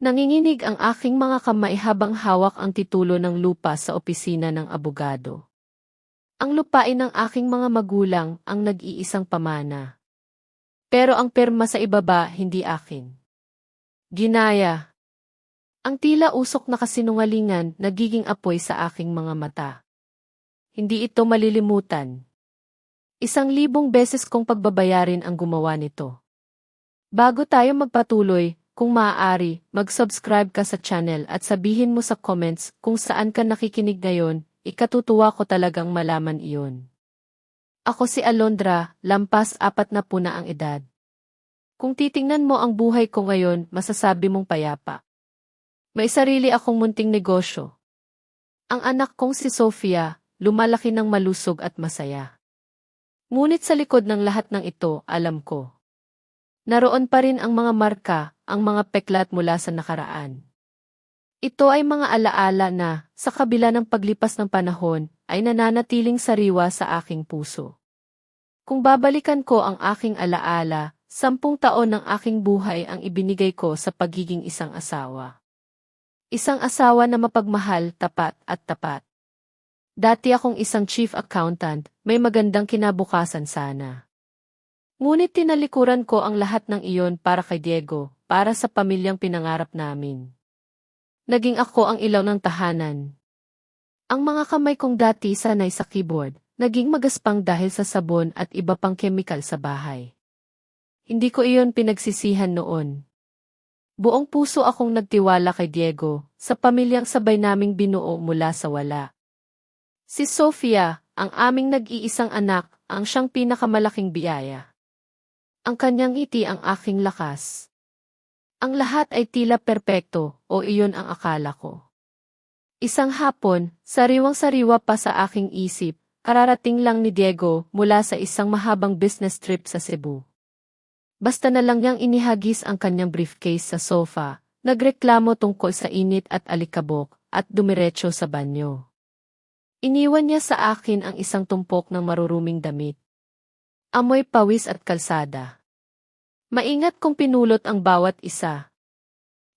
Nanginginig ang aking mga kamay habang hawak ang titulo ng lupa sa opisina ng abogado. Ang lupain ng aking mga magulang ang nag-iisang pamana. Pero ang perma sa ibaba hindi akin. Ginaya. Ang tila usok na kasinungalingan nagiging apoy sa aking mga mata. Hindi ito malilimutan. 1,000 beses kong pagbabayarin ang gumawa nito. Bago tayo magpatuloy, kung maaari, mag-subscribe ka sa channel at sabihin mo sa comments kung saan ka nakikinig ngayon, ikatutuwa ko talagang malaman iyon. Ako si Alondra, lampas 40 na ang edad. Kung titingnan mo ang buhay ko ngayon, masasabi mong payapa. May sarili akong munting negosyo. Ang anak kong si Sofia, lumalaki ng malusog at masaya. Ngunit sa likod ng lahat ng ito, alam ko. Naroon pa rin ang mga marka, ang mga peklat mula sa nakaraan. Ito ay mga alaala na, sa kabila ng paglipas ng panahon, ay nananatiling sariwa sa aking puso. Kung babalikan ko ang aking alaala, 10 taon ng aking buhay ang ibinigay ko sa pagiging isang asawa. Isang asawa na mapagmahal, tapat at tapat. Dati akong isang chief accountant, may magandang kinabukasan sana. Ngunit tinalikuran ko ang lahat ng iyon para kay Diego, para sa pamilyang pinangarap namin. Naging ako ang ilaw ng tahanan. Ang mga kamay kong dati sanay sa keyboard, naging magaspang dahil sa sabon at iba pang kemikal sa bahay. Hindi ko iyon pinagsisihan noon. Buong puso akong nagtiwala kay Diego, sa pamilyang sabay naming binuo mula sa wala. Si Sofia, ang aming nag-iisang anak, ang siyang pinakamalaking biyaya. Ang kanyang ngiti ang aking lakas. Ang lahat ay tila perpekto, o iyon ang akala ko. Isang hapon, sariwang-sariwa pa sa aking isip, kararating lang ni Diego mula sa isang mahabang business trip sa Cebu. Basta na lang niyang inihagis ang kanyang briefcase sa sofa, nagreklamo tungkol sa init at alikabok, at dumiretso sa banyo. Iniwan niya sa akin ang isang tumpok ng maruruming damit. Amoy pawis at kalsada. Maingat kong pinulot ang bawat isa.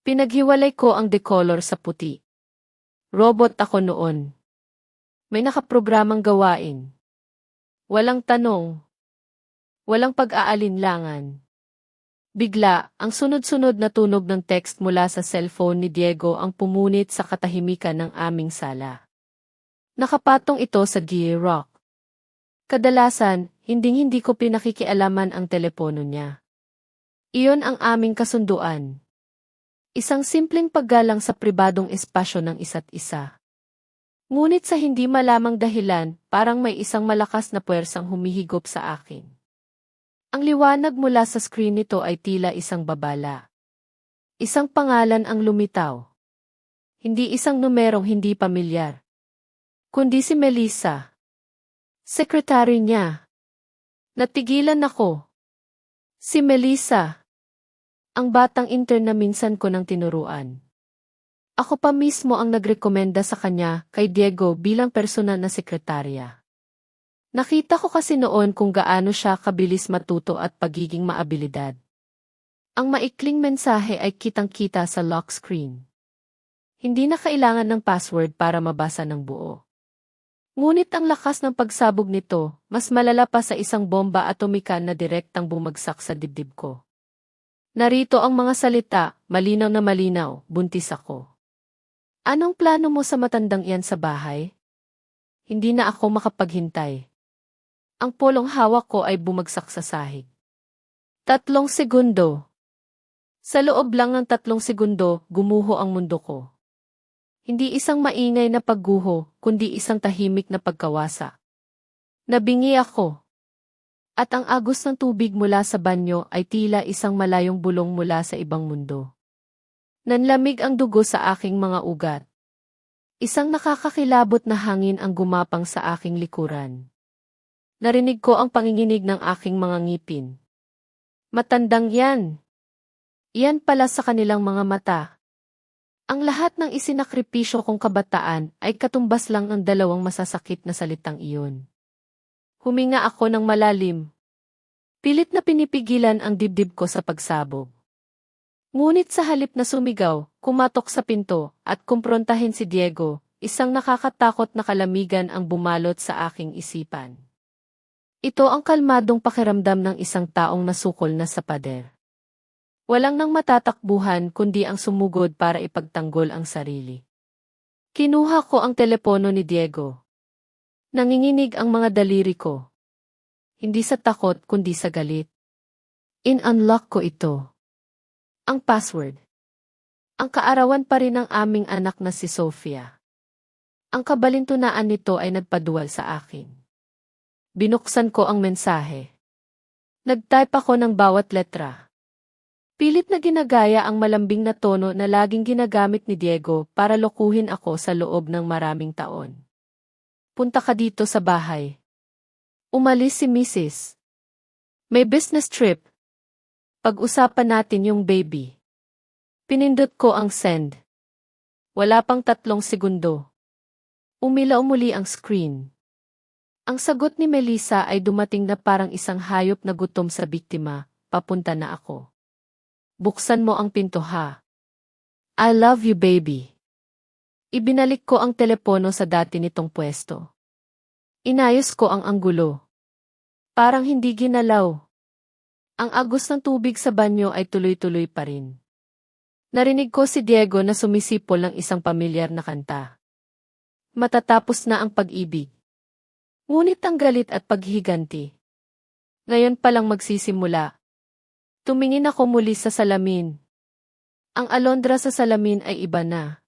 Pinaghiwalay ko ang decolor sa puti. Robot ako noon. May nakaprogramang gawain. Walang tanong. Walang pag-aalinlangan. Bigla, ang sunod-sunod na tunog ng text mula sa cellphone ni Diego ang pumunit sa katahimikan ng aming sala. Nakapatong ito sa gear rock. Kadalasan, hindi ko pinakikialaman ang telepono niya. Iyon ang aming kasunduan. Isang simpleng paggalang sa pribadong espasyo ng isa't isa. Ngunit sa hindi malamang dahilan, parang may isang malakas na puwersang humihigop sa akin. Ang liwanag mula sa screen nito ay tila isang babala. Isang pangalan ang lumitaw. Hindi isang numerong hindi pamilyar. Kundi si Melissa. Sekretary niya. Natigilan ako. Si Melissa. Ang batang intern na minsan ko nang tinuruan. Ako pa mismo ang nagrekomenda sa kanya kay Diego bilang personal na sekretarya. Nakita ko kasi noon kung gaano siya kabilis matuto at pagiging maabilidad. Ang maikling mensahe ay kitang-kita sa lock screen. Hindi na kailangan ng password para mabasa ng buo. Ngunit ang lakas ng pagsabog nito, mas malala pa sa isang bomba atomika na direktang bumagsak sa dibdib ko. Narito ang mga salita, malinaw na malinaw, buntis ako. Anong plano mo sa matandang iyan sa bahay? Hindi na ako makapaghintay. Ang polong hawak ko ay bumagsak sa sahig. 3 segundo. Sa loob lang ng 3 segundo, gumuho ang mundo ko. Hindi isang maingay na pagguho, kundi isang tahimik na pagkawasa. Nabingi ako. At ang agos ng tubig mula sa banyo ay tila isang malayong bulong mula sa ibang mundo. Nanlamig ang dugo sa aking mga ugat. Isang nakakakilabot na hangin ang gumapang sa aking likuran. Narinig ko ang panginginig ng aking mga ngipin. Matandang yan. Iyan pala sa kanilang mga mata. Ang lahat ng isinakripisyo kong kabataan ay katumbas lang ng 2 masasakit na salitang iyon. Huminga ako ng malalim. Pilit na pinipigilan ang dibdib ko sa pagsabog. Ngunit sa halip na sumigaw, kumatok sa pinto, at kumprontahin si Diego, isang nakakatakot na kalamigan ang bumalot sa aking isipan. Ito ang kalmadong pakiramdam ng isang taong nasukol na sa pader. Walang nang matatakbuhan kundi ang sumugod para ipagtanggol ang sarili. Kinuha ko ang telepono ni Diego. Nanginginig ang mga daliri ko. Hindi sa takot kundi sa galit. In-unlock ko ito. Ang password. Ang kaarawan pa rin ng aming anak na si Sofia. Ang kabalintunaan nito ay nagpaduwal sa akin. Binuksan ko ang mensahe. Nag-type ako ng bawat letra. Pilit na ginagaya ang malambing na tono na laging ginagamit ni Diego para lokohin ako sa loob ng maraming taon. Punta ka dito sa bahay. Umalis si Mrs. May business trip. Pag-usapan natin yung baby. Pinindot ko ang send. Wala pang 3 segundo. Umilaw muli ang screen. Ang sagot ni Melissa ay dumating na parang isang hayop na gutom sa biktima, papunta na ako. Buksan mo ang pinto ha. I love you baby. Ibinalik ko ang telepono sa dati nitong pwesto. Inayos ko ang anggulo. Parang hindi ginalaw. Ang agos ng tubig sa banyo ay tuloy-tuloy pa rin. Narinig ko si Diego na sumisipol ng isang pamilyar na kanta. Matatapos na ang pag-ibig. Ngunit ang galit at paghiganti. Ngayon palang magsisimula. Tumingin ako muli sa salamin. Ang alondra sa salamin ay iba na.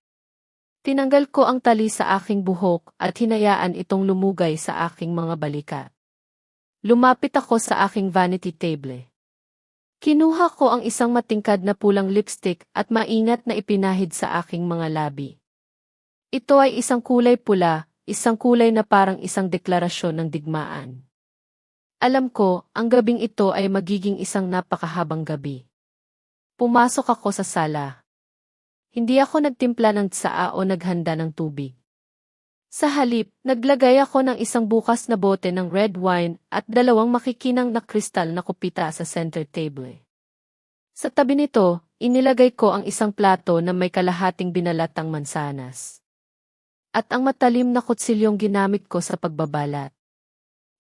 Tinanggal ko ang tali sa aking buhok at hinayaan itong lumugay sa aking mga balikat. Lumapit ako sa aking vanity table. Kinuha ko ang isang matingkad na pulang lipstick at maingat na ipinahid sa aking mga labi. Ito ay isang kulay pula, isang kulay na parang isang deklarasyon ng digmaan. Alam ko, ang gabing ito ay magiging isang napakahabang gabi. Pumasok ako sa sala. Hindi ako nagtimpla ng tsaa o naghanda ng tubig. Sa halip, naglagay ako ng isang bukas na bote ng red wine at 2 makikinang na kristal na kupita sa center table. Sa tabi nito, inilagay ko ang isang plato na may kalahating binalatang mansanas. At ang matalim na kutsilyong ginamit ko sa pagbabalat.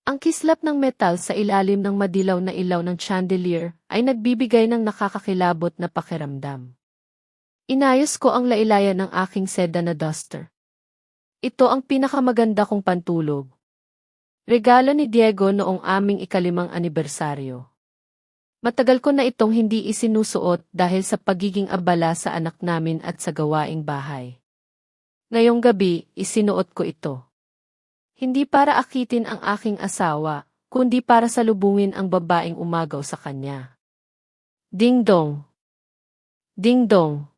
Ang kislap ng metal sa ilalim ng madilaw na ilaw ng chandelier ay nagbibigay ng nakakakilabot na pakiramdam. Inayos ko ang lailayan ng aking seda na duster. Ito ang pinakamaganda kong pantulog. Regalo ni Diego noong aming 5th anibersaryo. Matagal ko na itong hindi isinusuot dahil sa pagiging abala sa anak namin at sa gawaing bahay. Ngayong gabi, isinuot ko ito. Hindi para akitin ang aking asawa, kundi para salubungin ang babaeng umagaw sa kanya. Ding dong. Ding dong.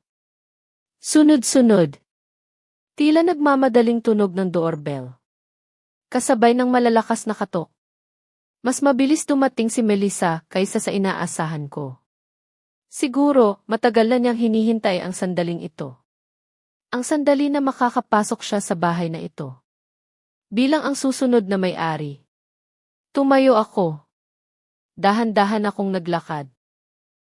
Sunod-sunod. Tila nagmamadaling tunog ng doorbell. Kasabay ng malalakas na katok. Mas mabilis dumating si Melissa kaysa sa inaasahan ko. Siguro, matagal na niyang hinihintay ang sandaling ito. Ang sandali na makakapasok siya sa bahay na ito. Bilang ang susunod na may-ari. Tumayo ako. Dahan-dahan akong naglakad.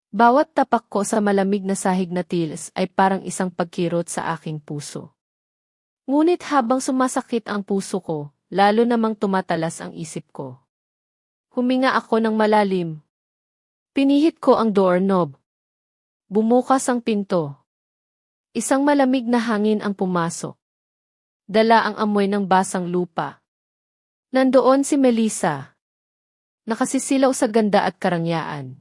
Bawat tapak ko sa malamig na sahig na tiles ay parang isang pagkirot sa aking puso. Ngunit habang sumasakit ang puso ko, lalo namang tumatalas ang isip ko. Huminga ako ng malalim. Pinihit ko ang doorknob. Bumukas ang pinto. Isang malamig na hangin ang pumasok. Dala ang amoy ng basang lupa. Nandoon si Melissa. Nakasisilaw sa ganda at karangyaan.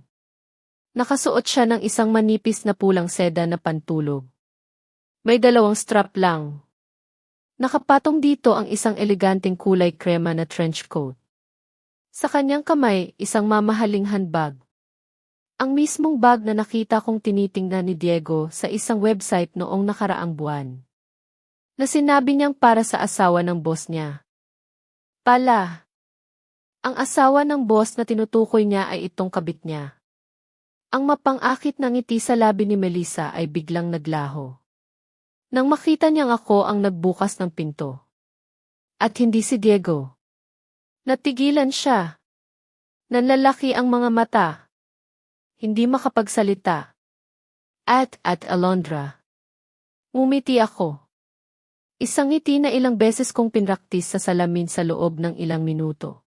Nakasuot siya ng isang manipis na pulang seda na pantulog. May 2 strap lang. Nakapatong dito ang isang eleganteng kulay krema na trench coat. Sa kanyang kamay, isang mamahaling handbag. Ang mismong bag na nakita kong tinitingnan ni Diego sa isang website noong nakaraang buwan. Na sinabi niyang para sa asawa ng boss niya. Pala. Ang asawa ng boss na tinutukoy niya ay itong kabit niya. Ang mapang-akit na ngiti sa labi ni Melissa ay biglang naglaho. Nang makita niyang ako ang nagbukas ng pinto. At hindi si Diego. Natigilan siya. Nanlalaki ang mga mata. Hindi makapagsalita. At Alondra. Ngumiti ako. Isang ngiti na ilang beses kong pinraktis sa salamin sa loob ng ilang minuto.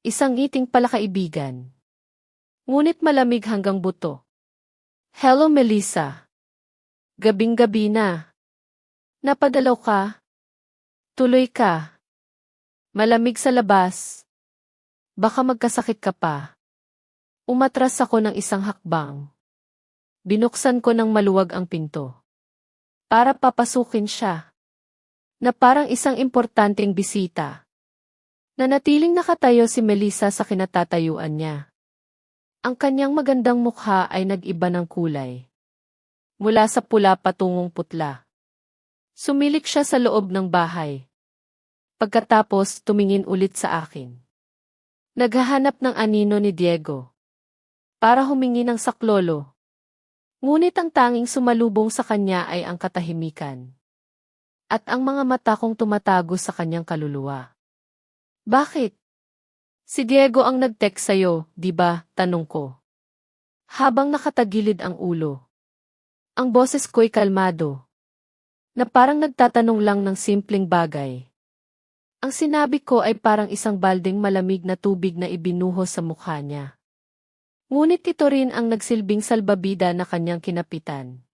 Isang ngiting palakaibigan. Ngunit malamig hanggang buto. Hello Melissa. Gabing-gabi na. Napadalaw ka? Tuloy ka. Malamig sa labas. Baka magkasakit ka pa. Umatras ako ng isang hakbang. Binuksan ko ng maluwag ang pinto. Para papasukin siya. Na parang isang importanteng bisita. Nanatiling nakatayo si Melissa sa kinatatayuan niya. Ang kanyang magandang mukha ay nag-iba ng kulay. Mula sa pula patungong putla. Sumilik siya sa loob ng bahay. Pagkatapos tumingin ulit sa akin. Naghahanap ng anino ni Diego. Para humingi ng saklolo. Ngunit ang tanging sumalubong sa kanya ay ang katahimikan. At ang mga mata kong tumatago sa kanyang kaluluwa. Bakit? Si Diego ang nag-text sa'yo, di ba? Tanong ko. Habang nakatagilid ang ulo. Ang boses ko'y kalmado. Na parang nagtatanong lang ng simpleng bagay. Ang sinabi ko ay parang isang baldeng malamig na tubig na ibinuhos sa mukha niya. Ngunit ito rin ang nagsilbing salbabida na kanyang kinapitan.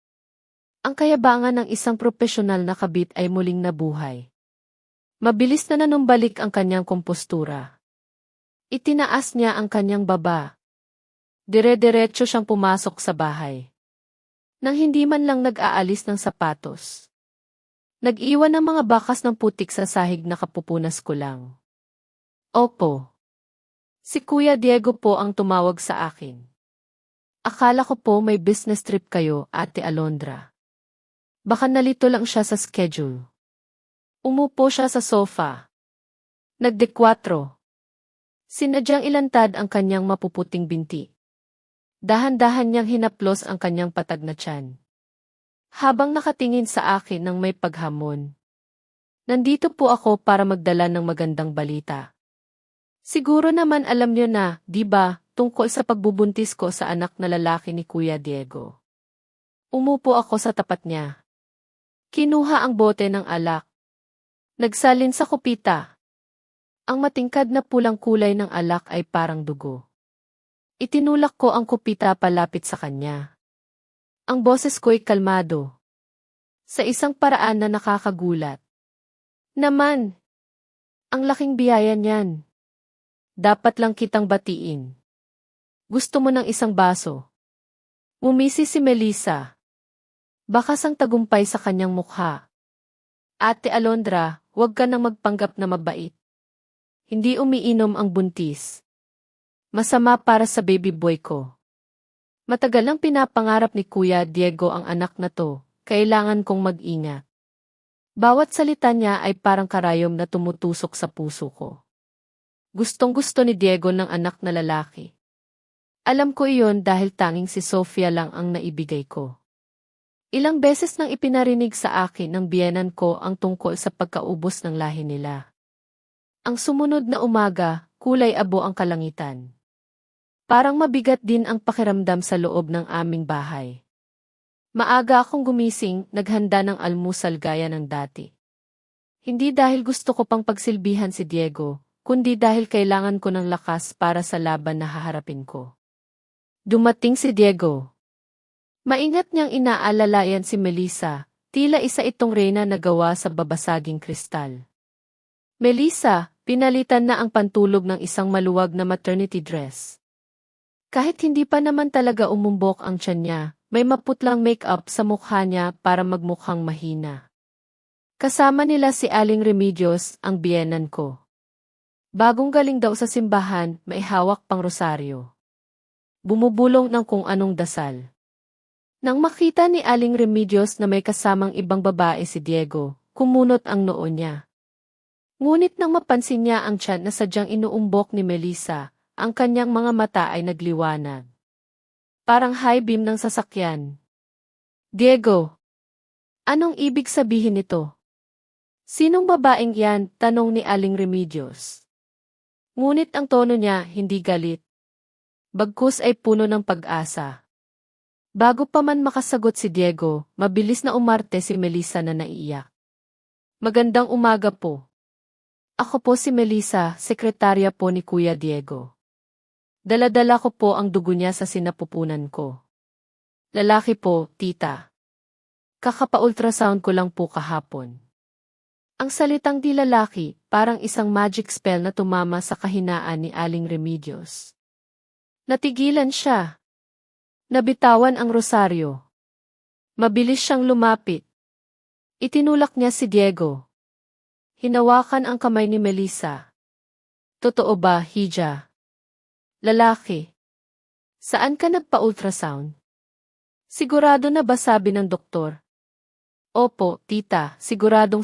Ang kayabangan ng isang profesional na kabit ay muling nabuhay. Mabilis na nanumbalik ang kanyang kompostura. Itinaas niya ang kanyang baba. Dire-diretso siyang pumasok sa bahay. Nang hindi man lang nag-aalis ng sapatos. Nag-iwan ng mga bakas ng putik sa sahig na kapupunas ko lang. Opo. Si Kuya Diego po ang tumawag sa akin. Akala ko po may business trip kayo, Ate Alondra. Baka nalito lang siya sa schedule. Umupo siya sa sofa. Nagdekwatro. Sinadyang ilantad ang kanyang mapuputing binti. Dahan-dahan niyang hinaplos ang kanyang patag na tiyan. Habang nakatingin sa akin ng may paghamon. Nandito po ako para magdala ng magandang balita. Siguro naman alam niyo na, di ba, tungkol sa pagbubuntis ko sa anak na lalaki ni Kuya Diego. Umupo ako sa tapat niya. Kinuha ang bote ng alak. Nagsalin sa kupita. Ang matingkad na pulang kulay ng alak ay parang dugo. Itinulak ko ang kupita palapit sa kanya. Ang boses ko'y kalmado. Sa isang paraan na nakakagulat. Naman! Ang laking biyaya niyan. Dapat lang kitang batiin. Gusto mo ng isang baso? Ngumisi si Melissa. Bakas ang tagumpay sa kanyang mukha. Ate Alondra, huwag ka nang magpanggap na mabait. Hindi umiinom ang buntis. Masama para sa baby boy ko. Matagal nang pinapangarap ni Kuya Diego ang anak na to, kailangan kong mag-ingat. Bawat salita niya ay parang karayom na tumutusok sa puso ko. Gustong-gusto ni Diego ng anak na lalaki. Alam ko iyon dahil tanging si Sofia lang ang naibigay ko. Ilang beses nang ipinarinig sa akin ng biyenan ko ang tungkol sa pagkaubos ng lahi nila. Ang sumunod na umaga, kulay abo ang kalangitan. Parang mabigat din ang pakiramdam sa loob ng aming bahay. Maaga akong gumising, naghanda ng almusal gaya ng dati. Hindi dahil gusto ko pang pagsilbihan si Diego, kundi dahil kailangan ko ng lakas para sa laban na haharapin ko. Dumating si Diego. Maingat niyang inaalalayan si Melissa, tila isa itong reyna na gawa sa babasaging kristal. Melissa, pinalitan na ang pantulog ng isang maluwag na maternity dress. Kahit hindi pa naman talaga umumbok ang tiyan niya, may maputlang make-up sa mukha niya para magmukhang mahina. Kasama nila si Aling Remedios, ang biyenan ko. Bagong galing daw sa simbahan, may hawak pang rosaryo. Bumubulong ng kung anong dasal. Nang makita ni Aling Remedios na may kasamang ibang babae si Diego, kumunot ang noo niya. Ngunit nang mapansin niya ang tiyan na sadyang inuumbok ni Melissa, ang kanyang mga mata ay nagliwanag. Parang high beam ng sasakyan. Diego! Anong ibig sabihin nito? Sinong babaeng yan? Tanong ni Aling Remedios. Ngunit ang tono niya hindi galit. Bagkus ay puno ng pag-asa. Bago pa man makasagot si Diego, mabilis na umarte si Melissa na naiiyak. Magandang umaga po. Ako po si Melissa, sekretarya po ni Kuya Diego. Dala-dala ko po ang dugo niya sa sinapupunan ko. Lalaki po, tita. Kakapa-ultrasound ko lang po kahapon. Ang salitang di lalaki, parang isang magic spell na tumama sa kahinaan ni Aling Remedios. Natigilan siya. Nabitawan ang rosaryo. Mabilis siyang lumapit. Itinulak niya si Diego. Hinawakan ang kamay ni Melissa. Totoo ba, Hija? Lalaki. Saan ka nagpa-ultrasound? Sigurado na ba sabi ng doktor? Opo, tita, sigurado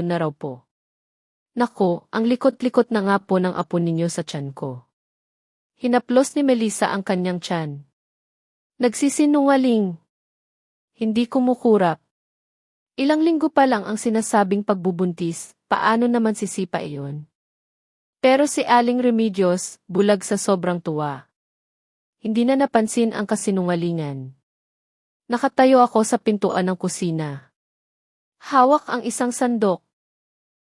na raw po. Nako, ang likot-likot na nga po ng apo ninyo sa tiyan ko. Hinaplos ni Melissa ang kanyang tiyan. Nagsisinungaling. Hindi kumukurap. Ilang linggo pa lang ang sinasabing pagbubuntis, paano naman sisipa iyon? Pero si Aling Remedios, bulag sa sobrang tuwa. Hindi na napansin ang kasinungalingan. Nakatayo ako sa pintuan ng kusina. Hawak ang isang sandok.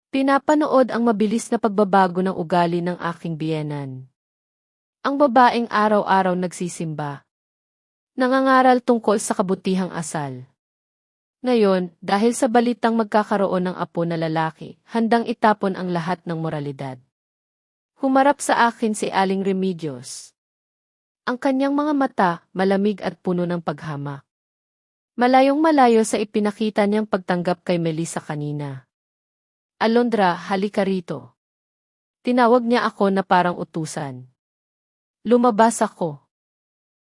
Pinapanood ang mabilis na pagbabago ng ugali ng aking biyenan. Ang babaeng araw-araw nagsisimba. Nangangaral tungkol sa kabutihang asal. Ngayon, dahil sa balitang magkakaroon ng apo na lalaki, handang itapon ang lahat ng moralidad. Humarap sa akin si Aling Remedios. Ang kanyang mga mata, malamig at puno ng paghamak. Malayong-malayo sa ipinakita niyang pagtanggap kay Melissa kanina. Alondra, halika rito. Tinawag niya ako na parang utusan. Lumabas ako.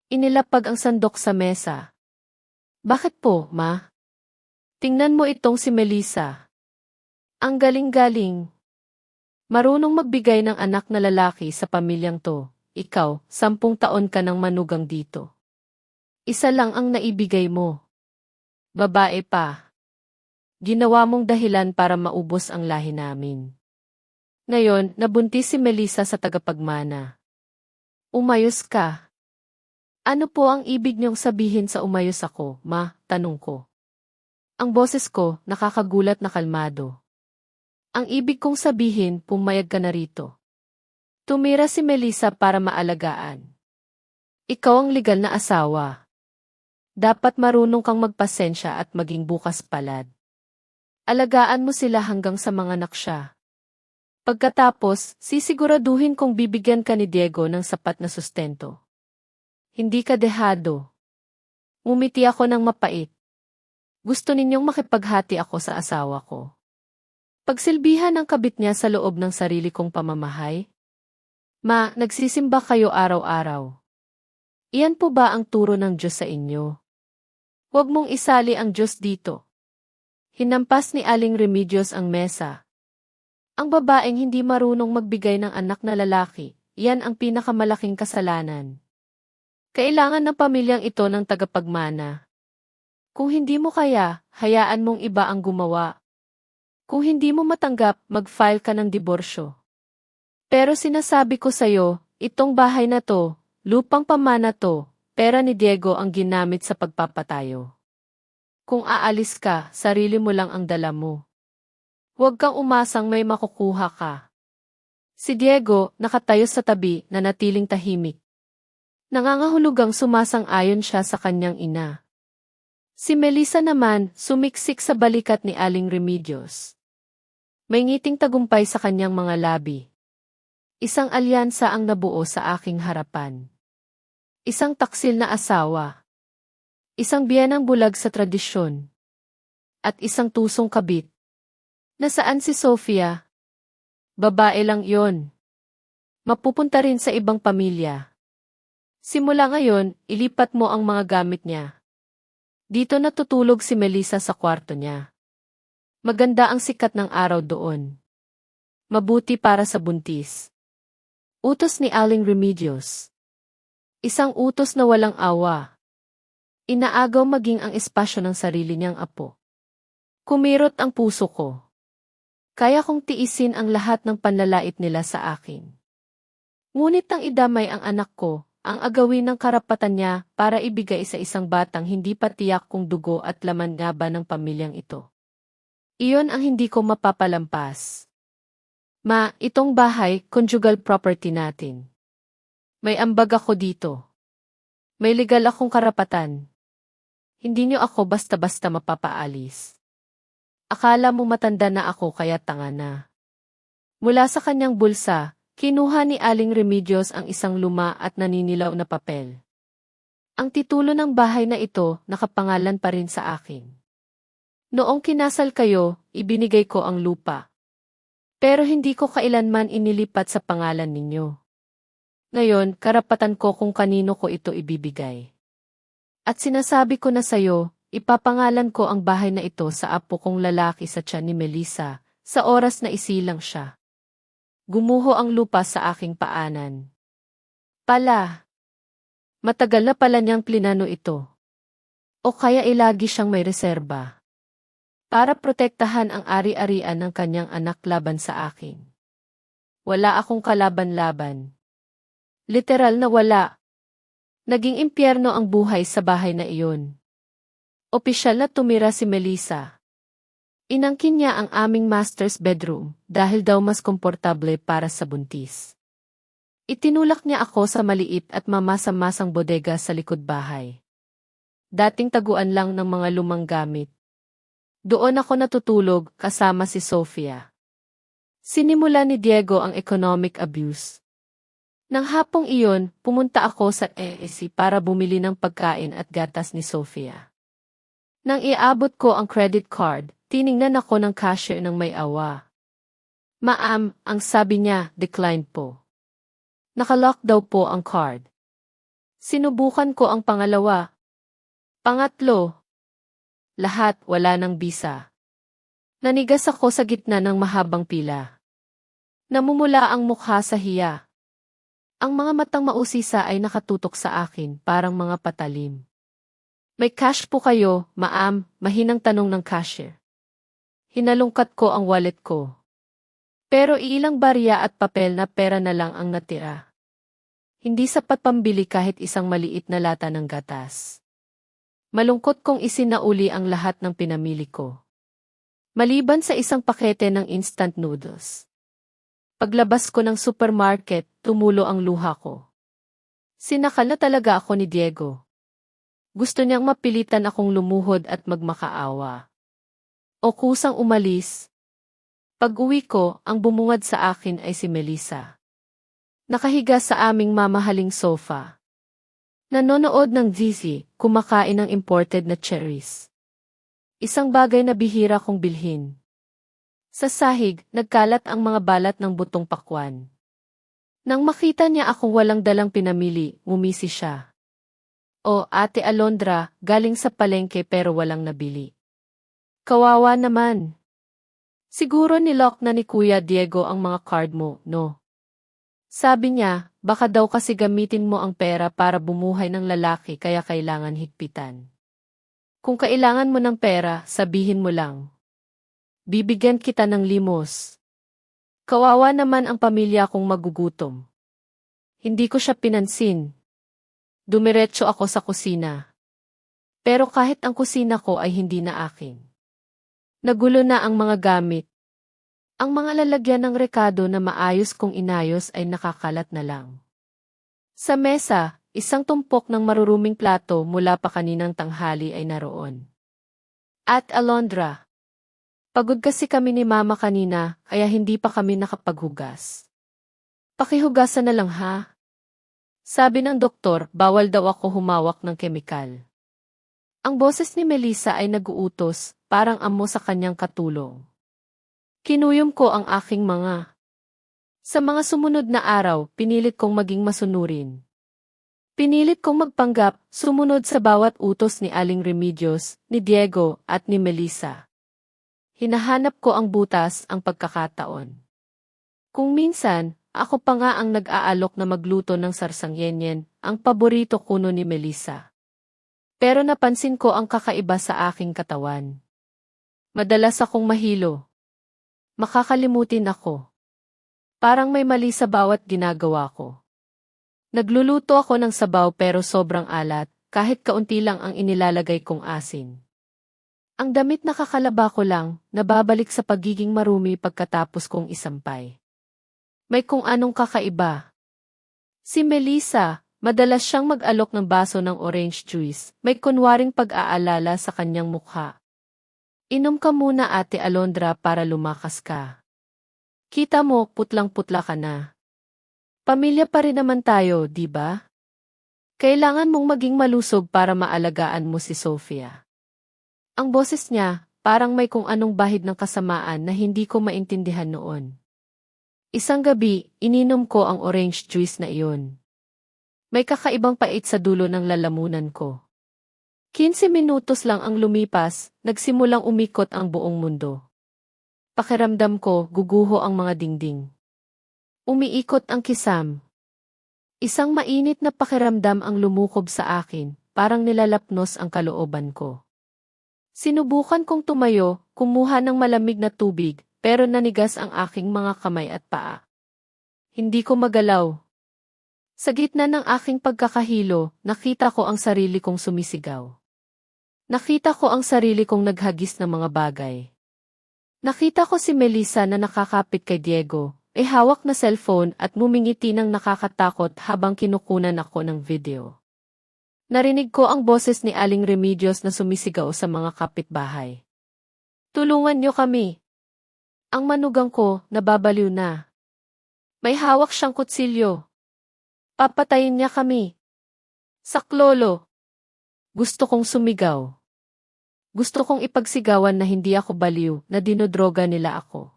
Inilapag ang sandok sa mesa. Bakit po, ma? Tingnan mo itong si Melissa. Ang galing-galing. Marunong magbigay ng anak na lalaki sa pamilyang to. Ikaw, 10 taon ka nang manugang dito. Isa lang ang naibigay mo. Babae pa. Ginawa mong dahilan para maubos ang lahi namin. Ngayon, nabuntis si Melissa sa tagapagmana. Umayos ka. Ano po ang ibig niyong sabihin sa umayos ako, ma? Tanong ko. Ang boses ko, nakakagulat na kalmado. Ang ibig kong sabihin, pumayag ka na rito. Tumira si Melissa para maalagaan. Ikaw ang legal na asawa. Dapat marunong kang magpasensya at maging bukas palad. Alagaan mo sila hanggang sa manganak siya. Pagkatapos, sisiguraduhin kong bibigyan ka ni Diego ng sapat na sustento. Hindi ka dehado. Ngumiti ako ng mapait. Gusto ninyong makipaghati ako sa asawa ko. Pagsilbihan ng kabit niya sa loob ng sarili kong pamamahay? Ma, nagsisimba kayo araw-araw. Iyan po ba ang turo ng Diyos sa inyo? Huwag mong isali ang Diyos dito. Hinampas ni Aling Remedios ang mesa. Ang babaeng hindi marunong magbigay ng anak na lalaki, iyan ang pinakamalaking kasalanan. Kailangan ng pamilyang ito ng tagapagmana. Kung hindi mo kaya, hayaan mong iba ang gumawa. Kung hindi mo matanggap, mag-file ka ng diborsyo. Pero sinasabi ko sa'yo, itong bahay na to, lupang pamana to, pera ni Diego ang ginamit sa pagpapatayo. Kung aalis ka, sarili mo lang ang dala mo. Huwag kang umasang may makukuha ka. Si Diego, nakatayo sa tabi, nanatiling tahimik. Nangangahulugang sumasang-ayon siya sa kanyang ina. Si Melissa naman, sumiksik sa balikat ni Aling Remedios. May ngiting tagumpay sa kanyang mga labi. Isang alyansa ang nabuo sa aking harapan. Isang taksil na asawa. Isang biyenang bulag sa tradisyon. At isang tusong kabit. Nasaan si Sofia? Babae lang yon. Mapupunta rin sa ibang pamilya. Simula ngayon, ilipat mo ang mga gamit niya. Dito natutulog si Melissa sa kwarto niya. Maganda ang sikat ng araw doon. Mabuti para sa buntis. Utos ni Aling Remedios. Isang utos na walang awa. Inaagaw maging ang espasyo ng sarili niyang apo. Kumirot ang puso ko. Kaya kong tiisin ang lahat ng panlalait nila sa akin. Ngunit nang idamay ang anak ko, ang agawin ng karapatan niya para ibigay sa isang batang hindi pa tiyak kung dugo at laman nga ba ng pamilyang ito. Iyon ang hindi ko mapapalampas. Ma, itong bahay, conjugal property natin. May ambag ako dito. May legal akong karapatan. Hindi niyo ako basta-basta mapapaalis. Akala mo matanda na ako kaya tanga na. Mula sa kanyang bulsa, kinuha ni Aling Remedios ang isang luma at naninilaw na papel. Ang titulo ng bahay na ito nakapangalan pa rin sa akin. Noong kinasal kayo, ibinigay ko ang lupa. Pero hindi ko kailanman inilipat sa pangalan ninyo. Ngayon, karapatan ko kung kanino ko ito ibibigay. At sinasabi ko na sayo, ipapangalan ko ang bahay na ito sa apo kong lalaki sa tiyan ni Melissa, sa oras na isilang siya. Gumuho ang lupa sa aking paanan. Matagal na pala niyang plinano ito. O kaya ilagi siyang may reserba. Para protektahan ang ari-arian ng kanyang anak laban sa akin. Wala akong kalaban-laban. Literal na wala. Naging impyerno ang buhay sa bahay na iyon. Opisyal na tumira si Melissa. Inangkin niya ang aming master's bedroom dahil daw mas komportable para sa buntis. Itinulak niya ako sa maliit at mamasa-masang bodega sa likod bahay. Dating taguan lang ng mga lumang gamit. Doon ako natutulog kasama si Sofia. Sinimula ni Diego ang economic abuse. Nang hapong iyon, pumunta ako sa ESC para bumili ng pagkain at gatas ni Sofia. Nang iabot ko ang credit card, tiningnan ako ng cashier ng may awa. Ma'am, ang sabi niya, decline po. Nakalock daw po ang card. Sinubukan ko ang pangalawa. Pangatlo. Lahat wala ng bisa. Nanigas ako sa gitna ng mahabang pila. Namumula ang mukha sa hiya. Ang mga matang mausisa ay nakatutok sa akin, parang mga patalim. May cash po kayo, ma'am, mahinang tanong ng cashier. Hinalungkat ko ang wallet ko. Pero iilang barya at papel na pera na lang ang natira. Hindi sapat pambili kahit isang maliit na lata ng gatas. Malungkot kong isinauli ang lahat ng pinamili ko. Maliban sa isang pakete ng instant noodles. Paglabas ko ng supermarket, tumulo ang luha ko. Sinakal na talaga ako ni Diego. Gusto niyang mapilitan akong lumuhod at magmakaawa. O kusang umalis. Pag-uwi ko, ang bumungad sa akin ay si Melissa. Nakahiga sa aming mamahaling sofa. Nanonood ng ZZ, kumakain ng imported na cherries. Isang bagay na bihira kong bilhin. Sa sahig, nagkalat ang mga balat ng butong pakwan. Nang makita niya akong walang dalang pinamili, ngumisi siya. O, Ate Alondra, galing sa palengke pero walang nabili. Kawawa naman. Siguro nilock na ni Kuya Diego ang mga card mo, no? Sabi niya, baka daw kasi gamitin mo ang pera para bumuhay ng lalaki kaya kailangan higpitan. Kung kailangan mo ng pera, sabihin mo lang. Bibigyan kita ng limos. Kawawa naman ang pamilya kong magugutom. Hindi ko siya pinansin. Dumiretso ako sa kusina. Pero kahit ang kusina ko ay hindi na akin. Nagulo na ang mga gamit. Ang mga lalagyan ng rekado na maayos kong inayos ay nakakalat na lang. Sa mesa, isang tumpok ng maruruming plato mula pa kaninang tanghali ay naroon. At Alondra. Pagod kasi kami ni Mama kanina, kaya hindi pa kami nakapaghugas. Pakihugasan na lang ha. Sabi ng doktor, bawal daw ako humawak ng kemikal. Ang boses ni Melissa ay naguutos, parang amo sa kanyang katulong. Kinuyom ko ang aking mga. Sa mga sumunod na araw, pinilit kong maging masunurin. Pinilit kong magpanggap, sumunod sa bawat utos ni Aling Remedios, ni Diego, at ni Melissa. Hinahanap ko ang butas, ang pagkakataon. Kung minsan, ako pa nga ang nag-aalok na magluto ng sarsangyenyen, ang paborito kuno ni Melissa. Pero napansin ko ang kakaiba sa aking katawan. Madalas akong mahilo. Makakalimutin ako. Parang may mali sa bawat ginagawa ko. Nagluluto ako ng sabaw pero sobrang alat, kahit kaunti lang ang inilalagay kong asin. Ang damit na kakalaba ko lang, nababalik sa pagiging marumi pagkatapos kong isampay. May kung anong kakaiba. Si Melissa, madalas siyang mag-alok ng baso ng orange juice, may kunwaring pag-aalala sa kanyang mukha. Inom ka muna Ate Alondra para lumakas ka. Kita mo, putlang-putla ka na. Pamilya pa rin naman tayo, di ba? Kailangan mong maging malusog para maalagaan mo si Sofia. Ang boses niya, parang may kung anong bahid ng kasamaan na hindi ko maintindihan noon. Isang gabi, ininom ko ang orange juice na iyon. May kakaibang pait sa dulo ng lalamunan ko. 15 minutos lang ang lumipas, nagsimulang umikot ang buong mundo. Pakiramdam ko, guguho ang mga dingding. Umiikot ang kisam. Isang mainit na pakiramdam ang lumukob sa akin, parang nilalapnos ang kalooban ko. Sinubukan kong tumayo, kumuha ng malamig na tubig, pero nanigas ang aking mga kamay at paa. Hindi ko magalaw. Sa gitna ng aking pagkakahilo, nakita ko ang sarili kong sumisigaw. Nakita ko ang sarili kong naghagis ng mga bagay. Nakita ko si Melissa na nakakapit kay Diego, hawak na cellphone at ngumingiti ng nakakatakot habang kinukunan ako ng video. Narinig ko ang boses ni Aling Remedios na sumisigaw sa mga kapitbahay. Tulungan niyo kami. Ang manugang ko, nababaliw na. May hawak siyang kutsilyo. Papatayin niya kami. Saklolo. Gusto kong sumigaw. Gusto kong ipagsigawan na hindi ako baliw, na dinodroga nila ako.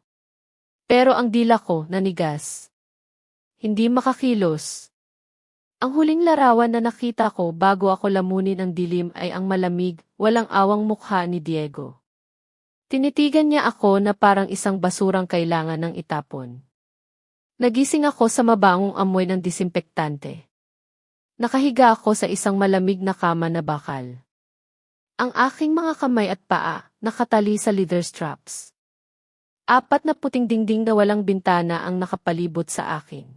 Pero ang dila ko, nanigas. Hindi makakilos. Ang huling larawan na nakita ko bago ako lamunin ang dilim ay ang malamig, walang awang mukha ni Diego. Tinitigan niya ako na parang isang basurang kailangan ng itapon. Nagising ako sa mabangong amoy ng disinfektante. Nakahiga ako sa isang malamig na kama na bakal. Ang aking mga kamay at paa, nakatali sa leather straps. 4 na puting dingding na walang bintana ang nakapalibot sa akin.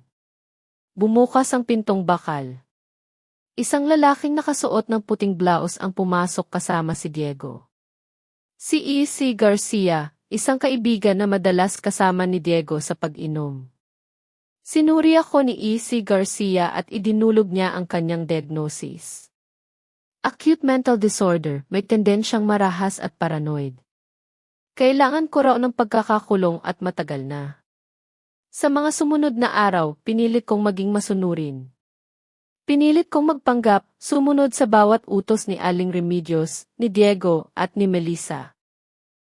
Bumukas ang pintong bakal. Isang lalaking nakasuot ng puting blouse ang pumasok kasama si Diego. Si E.C. Garcia, isang kaibigan na madalas kasama ni Diego sa pag-inom. Sinuri ako ni E.C. Garcia at idinulog niya ang kanyang diagnosis. Acute mental disorder, may tendensyang marahas at paranoid. Kailangan ko raw ng pagkakakulong at matagal na. Sa mga sumunod na araw, pinilit kong maging masunurin. Pinilit kong magpanggap, sumunod sa bawat utos ni Aling Remedios, ni Diego, at ni Melissa.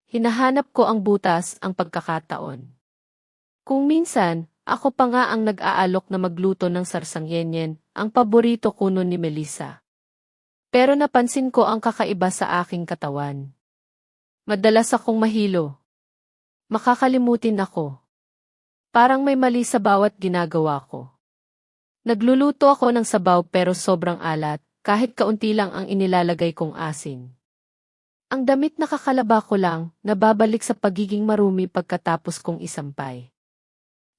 Hinahanap ko ang butas, ang pagkakataon. Kung minsan, ako pa nga ang nag-aalok na magluto ng sarsangyenyen, ang paborito kuno ni Melissa. Pero napansin ko ang kakaiba sa aking katawan. Madalas akong mahilo. Makakalimutin ako. Parang may mali sa bawat ginagawa ko. Nagluluto ako ng sabaw pero sobrang alat, kahit kaunti lang ang inilalagay kong asin. Ang damit na kakalaba ko lang, nababalik sa pagiging marumi pagkatapos kong isampay.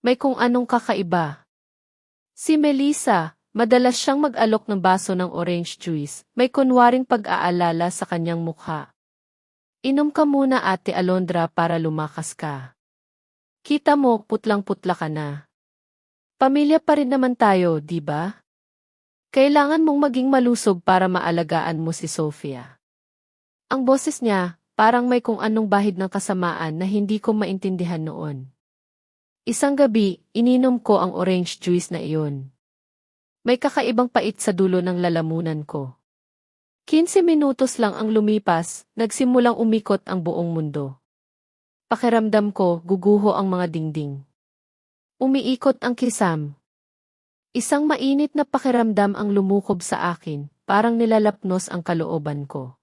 May kung anong kakaiba. Si Melissa, madalas siyang mag-alok ng baso ng orange juice, may kunwaring pag-aalala sa kanyang mukha. Inom ka muna Ate Alondra para lumakas ka. Kita mo, putlang-putla ka na. Pamilya pa rin naman tayo, di ba? Kailangan mong maging malusog para maalagaan mo si Sofia. Ang boses niya, parang may kung anong bahid ng kasamaan na hindi ko maintindihan noon. Isang gabi, ininom ko ang orange juice na iyon. May kakaibang pait sa dulo ng lalamunan ko. 15 minutos lang ang lumipas, nagsimulang umikot ang buong mundo. Pakiramdam ko, guguho ang mga dingding. Umiikot ang kisam. Isang mainit na pakiramdam ang lumukob sa akin, parang nilalapnos ang kalooban ko.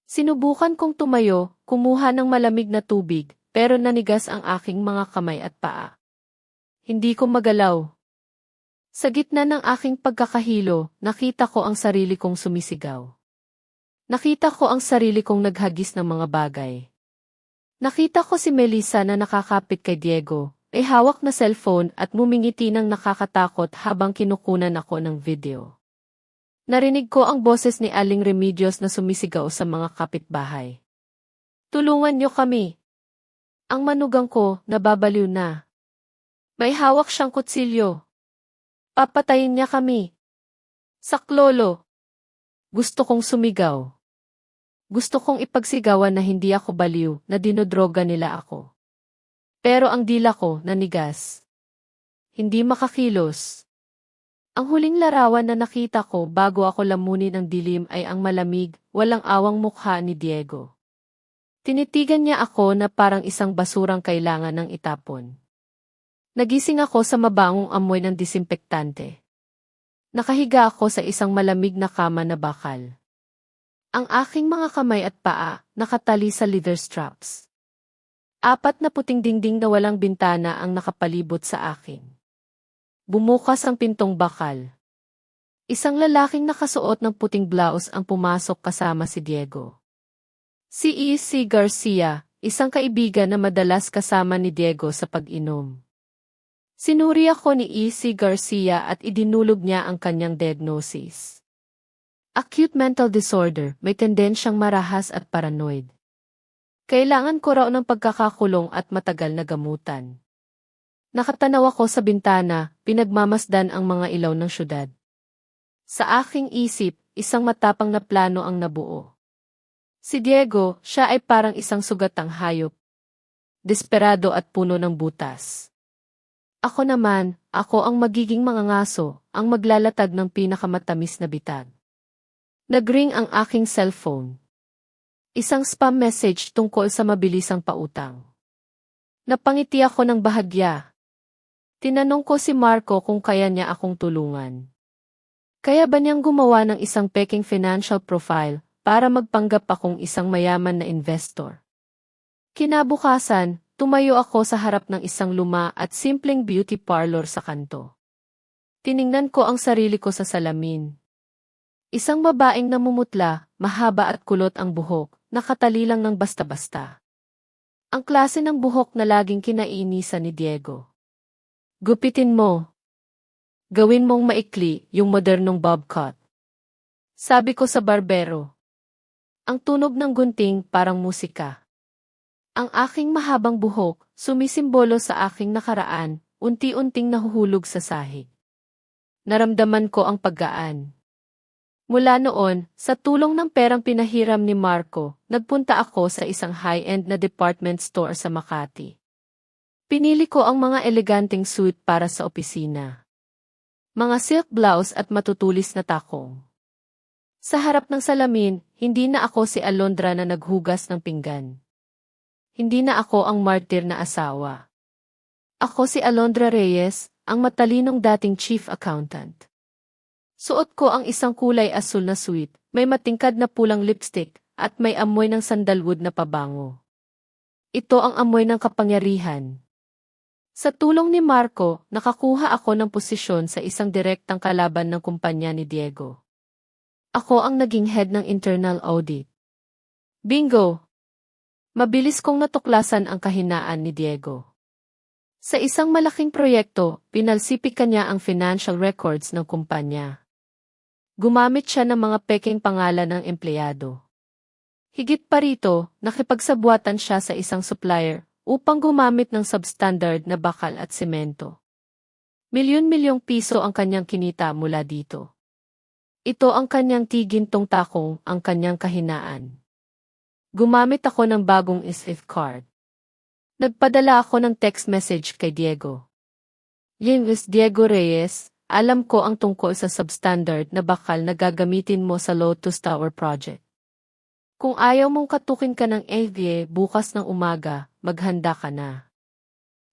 Sinubukan kong tumayo, kumuha ng malamig na tubig, pero nanigas ang aking mga kamay at paa. Hindi ko magalaw. Sa gitna ng aking pagkakahilo, nakita ko ang sarili kong sumisigaw. Nakita ko ang sarili kong naghagis ng mga bagay. Nakita ko si Melissa na nakakapit kay Diego, may hawak na cellphone at ngumingiti ng nakakatakot habang kinukunan ako ng video. Narinig ko ang boses ni Aling Remedios na sumisigaw sa mga kapitbahay. Tulungan niyo kami! Ang manugang ko, nababaliw na. May hawak siyang kutsilyo. Papatayin niya kami. Saklolo! Gusto kong sumigaw. Gusto kong ipagsigawan na hindi ako baliw, na dinodroga nila ako. Pero ang dila ko, nanigas. Hindi makakilos. Ang huling larawan na nakita ko bago ako lamunin ng dilim ay ang malamig, walang awang mukha ni Diego. Tinitigan niya ako na parang isang basurang kailangan ng itapon. Nagising ako sa mabangong amoy ng disinfektante. Nakahiga ako sa isang malamig na kama na bakal. Ang aking mga kamay at paa nakatali sa leather straps. 4 na puting dingding na walang bintana ang nakapalibot sa akin. Bumukas ang pintong bakal. Isang lalaking nakasuot ng puting blouse ang pumasok kasama si Diego. Si E.C. Garcia, isang kaibigan na madalas kasama ni Diego sa pag-inom. Sinuri ako ni E.C. Garcia at idinulog niya ang kanyang diagnosis. Acute mental disorder, may tendensyang marahas at paranoid. Kailangan ko raw ng pagkakakulong at matagal na gamutan. Nakatanaw ako sa bintana, pinagmamasdan ang mga ilaw ng syudad. Sa aking isip, isang matapang na plano ang nabuo. Si Diego, siya ay parang isang sugatang hayop. Desperado at puno ng butas. Ako naman, ako ang magiging mangangaso, ang maglalatag ng pinakamatamis na bitag. Nagring ang aking cellphone. Isang spam message tungkol sa mabilisang pautang. Napangiti ako ng bahagya. Tinanong ko si Marco kung kaya niya akong tulungan. Kaya ba niyang gumawa ng isang peking financial profile para magpanggap akong isang mayaman na investor? Kinabukasan, tumayo ako sa harap ng isang luma at simpleng beauty parlor sa kanto. Tiningnan ko ang sarili ko sa salamin. Isang babaeng namumutla, mahaba at kulot ang buhok, nakatali lang ng basta-basta. Ang klase ng buhok na laging kinainisan ni Diego. Gupitin mo. Gawin mong maikli, yung modernong bob cut. Sabi ko sa barbero. Ang tunog ng gunting parang musika. Ang aking mahabang buhok, sumisimbolo sa aking nakaraan, unti-unting nahuhulog sa sahig. Naramdaman ko ang paggaan. Mula noon, sa tulong ng perang pinahiram ni Marco, nagpunta ako sa isang high-end na department store sa Makati. Pinili ko ang mga eleganteng suit para sa opisina. Mga silk blouse at matutulis na takong. Sa harap ng salamin, hindi na ako si Alondra na naghugas ng pinggan. Hindi na ako ang martir na asawa. Ako si Alondra Reyes, ang matalinong dating chief accountant. Suot ko ang isang kulay asul na suit, may matingkad na pulang lipstick, at may amoy ng sandalwood na pabango. Ito ang amoy ng kapangyarihan. Sa tulong ni Marco, nakakuha ako ng posisyon sa isang direktang kalaban ng kumpanya ni Diego. Ako ang naging head ng internal audit. Bingo! Mabilis kong natuklasan ang kahinaan ni Diego. Sa isang malaking proyekto, pinalsipikan niya ang financial records ng kumpanya. Gumamit siya ng mga peking pangalan ng empleyado. Higit pa rito, nakipagsabuatan siya sa isang supplier upang gumamit ng substandard na bakal at semento. Milyon-milyong piso ang kanyang kinita mula dito. Ito ang kanyang tigintong takong, ang kanyang kahinaan. Gumamit ako ng bagong SIF card. Nagpadala ako ng text message kay Diego. Yingus Diego Reyes, alam ko ang tungkol sa substandard na bakal na gagamitin mo sa Lotus Tower Project. Kung ayaw mong katukin ka ng AVA bukas ng umaga, maghanda ka na.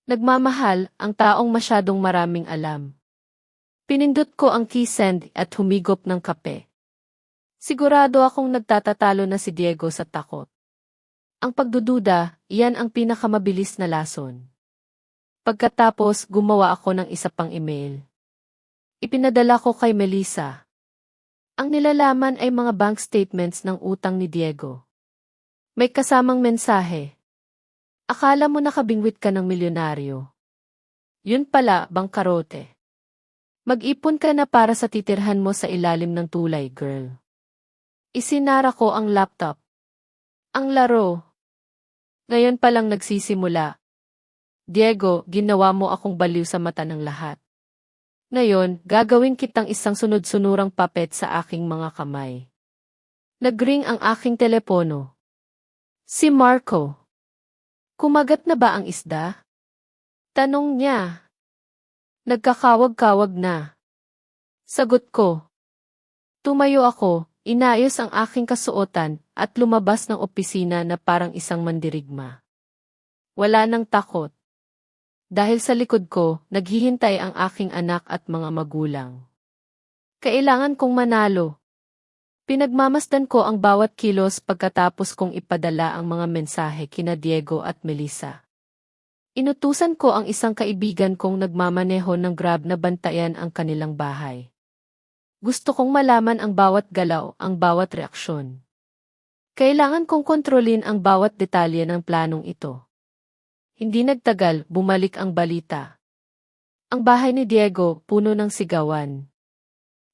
Nagmamahal, ang taong masyadong maraming alam. Pinindot ko ang key send at humigop ng kape. Sigurado akong nagtatatalo na si Diego sa takot. Ang pagdududa, iyan ang pinakamabilis na lason. Pagkatapos, gumawa ako ng isa pang email. Ipinadala ko kay Melissa. Ang nilalaman ay mga bank statements ng utang ni Diego. May kasamang mensahe. Akala mo nakabingwit ka ng milyonaryo. Yun pala, bangkarote. Mag-ipon ka na para sa titirhan mo sa ilalim ng tulay, girl. Isinara ko ang laptop. Ang laro. Ngayon pa lang nagsisimula. Diego, ginawa mo akong baliw sa mata ng lahat. Ngayon, gagawin kitang isang sunod-sunurang papet sa aking mga kamay. Nagring ang aking telepono. Si Marco. Kumagat na ba ang isda? Tanong niya. Nagkakawag-kawag na. Sagot ko. Tumayo ako, inayos ang aking kasuotan, at lumabas ng opisina na parang isang mandirigma. Wala nang takot. Dahil sa likod ko, naghihintay ang aking anak at mga magulang. Kailangan kong manalo. Pinagmamasdan ko ang bawat kilos pagkatapos kong ipadala ang mga mensahe kina Diego at Melissa. Inutusan ko ang isang kaibigan kong nagmamaneho ng Grab na bantayan ang kanilang bahay. Gusto kong malaman ang bawat galaw, ang bawat reaksyon. Kailangan kong kontrolin ang bawat detalye ng planong ito. Hindi nagtagal, bumalik ang balita. Ang bahay ni Diego, puno ng sigawan.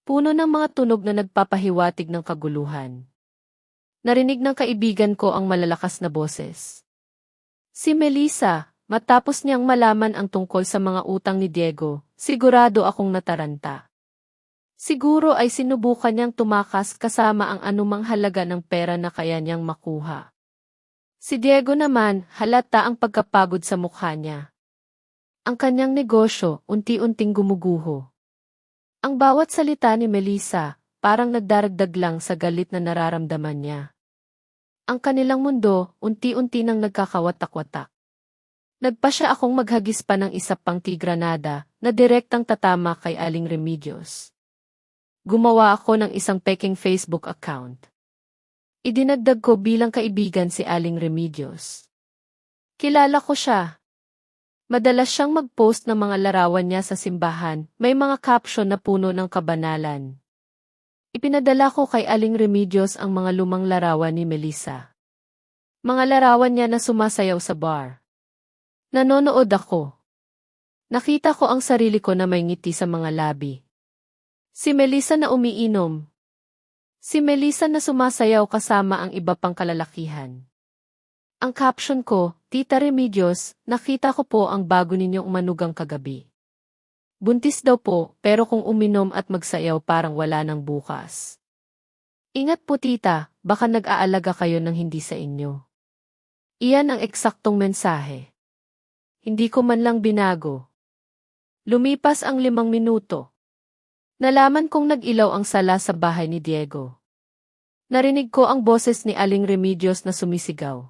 Puno ng mga tunog na nagpapahiwatig ng kaguluhan. Narinig ng kaibigan ko ang malalakas na boses. Si Melissa, matapos niyang malaman ang tungkol sa mga utang ni Diego, sigurado akong nataranta. Siguro ay sinubukan niyang tumakas kasama ang anumang halaga ng pera na kaya niyang makuha. Si Diego naman, halata ang pagkapagod sa mukha niya. Ang kanyang negosyo, unti-unting gumuguho. Ang bawat salita ni Melissa, parang nagdaragdag lang sa galit na nararamdaman niya. Ang kanilang mundo, unti-unti nang nagkakawatak-watak. Nagpa siya akong maghagis pa ng isa pang tigranada na direktang tatama kay Aling Remedios. Gumawa ako ng isang peking Facebook account. Idinagdag ko bilang kaibigan si Aling Remedios. Kilala ko siya. Madalas siyang mag-post ng mga larawan niya sa simbahan, may mga caption na puno ng kabanalan. Ipinadala ko kay Aling Remedios ang mga lumang larawan ni Melissa. Mga larawan niya na sumasayaw sa bar. Nanonood ako. Nakita ko ang sarili ko na may ngiti sa mga labi. Si Melissa na umiinom. Si Melissa na sumasayaw kasama ang iba pang kalalakihan. Ang caption ko, Tita Remedios, nakita ko po ang bago ninyong manugang kagabi. Buntis daw po, pero kung uminom at magsayaw parang wala nang bukas. Ingat po tita, baka nag-aalaga kayo ng hindi sa inyo. Iyan ang eksaktong mensahe. Hindi ko man lang binago. Lumipas ang 5 minuto. Nalaman kong nag-ilaw ang sala sa bahay ni Diego. Narinig ko ang boses ni Aling Remedios na sumisigaw.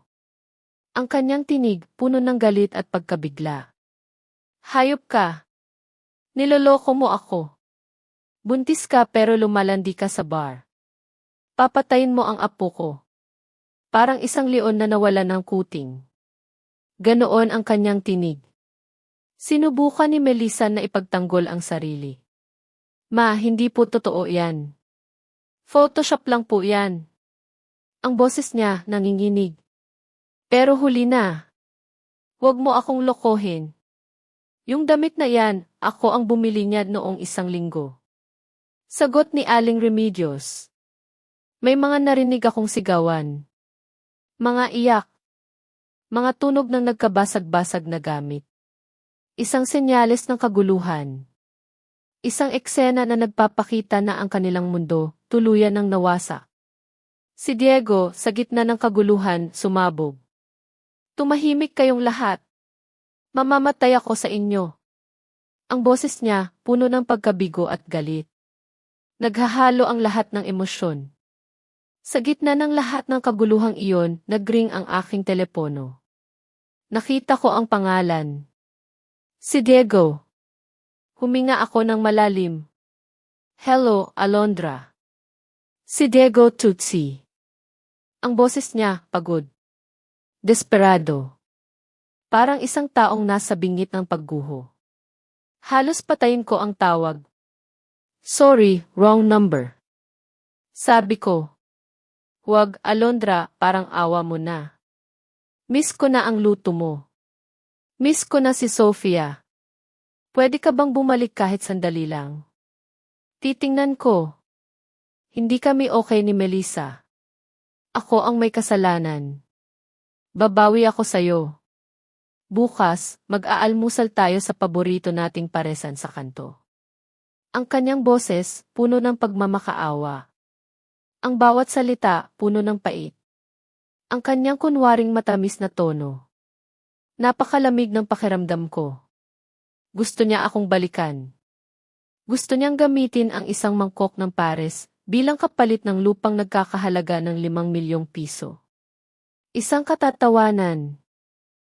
Ang kanyang tinig, puno ng galit at pagkabigla. Hayop ka! Niloloko mo ako. Buntis ka pero lumalandi ka sa bar. Papatayin mo ang apo ko. Parang isang leon na nawala ng kuting. Ganoon ang kanyang tinig. Sinubukan ni Melissa na ipagtanggol ang sarili. Ma, hindi po totoo yan. Photoshop lang po yan. Ang boses niya nanginginig. Pero huli na. Huwag mo akong lokohin. Yung damit na yan, ako ang bumili niya noong 1 linggo. Sagot ni Aling Remedios. May mga narinig akong sigawan. Mga iyak. Mga tunog ng nagkabasag-basag na gamit. Isang senyales ng kaguluhan. Isang eksena na nagpapakita na ang kanilang mundo, tuluyan ng nawasak. Si Diego, sa gitna ng kaguluhan, sumabog. Tumahimik kayong lahat. Mamamatay ako sa inyo. Ang boses niya, puno ng pagkabigo at galit. Naghahalo ang lahat ng emosyon. Sa gitna ng lahat ng kaguluhang iyon, nagring ang aking telepono. Nakita ko ang pangalan. Si Diego. Huminga ako ng malalim. Hello, Alondra. Si Diego Tutsi. Ang boses niya, pagod. Desperado. Parang isang taong nasa bingit ng pagguho. Halos patayin ko ang tawag. Sorry, wrong number. Sabi ko. Huwag, Alondra, parang awa mo na. Miss ko na ang luto mo. Miss ko na si Sofia. Pwede ka bang bumalik kahit sandali lang? Titingnan ko. Hindi kami okay ni Melissa. Ako ang may kasalanan. Babawi ako sa'yo. Bukas, mag-aalmusal tayo sa paborito nating paresan sa kanto. Ang kanyang boses, puno ng pagmamakaawa. Ang bawat salita, puno ng pait. Ang kanyang kunwaring matamis na tono. Napakalamig ng pakiramdam ko. Gusto niya akong balikan. Gusto niyang gamitin ang isang mangkok ng pares bilang kapalit ng lupang nagkakahalaga ng 5 milyong piso. Isang katatawanan.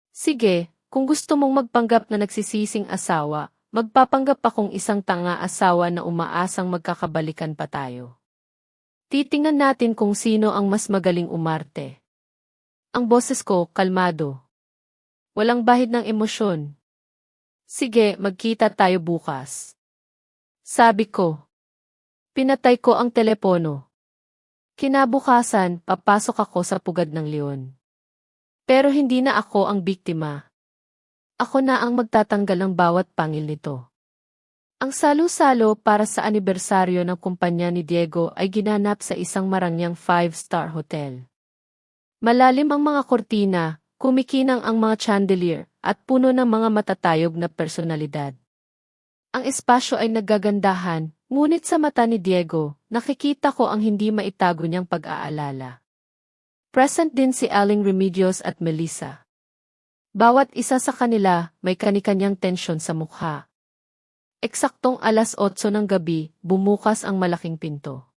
Sige, kung gusto mong magpanggap na nagsisising asawa, magpapanggap akong isang tanga asawa na umaasang magkakabalikan pa tayo. Titingnan natin kung sino ang mas magaling umarte. Ang boses ko, kalmado. Walang bahid ng emosyon. Sige, magkita tayo bukas. Sabi ko. Pinatay ko ang telepono. Kinabukasan, papasok ako sa pugad ng leon. Pero hindi na ako ang biktima. Ako na ang magtatanggal ng bawat pangil nito. Ang salo-salo para sa anibersaryo ng kumpanya ni Diego ay ginanap sa isang marangyang 5-star hotel. Malalim ang mga kortina, kumikinang ang mga chandelier, at puno ng mga matatayog na personalidad. Ang espasyo ay nagagandahan, ngunit sa mata ni Diego, nakikita ko ang hindi maitago niyang pag-aalala. Present din si Aling Remedios at Melissa. Bawat isa sa kanila may kani-kanyang tensyon sa mukha. Eksaktong 8:00 ng gabi, bumukas ang malaking pinto.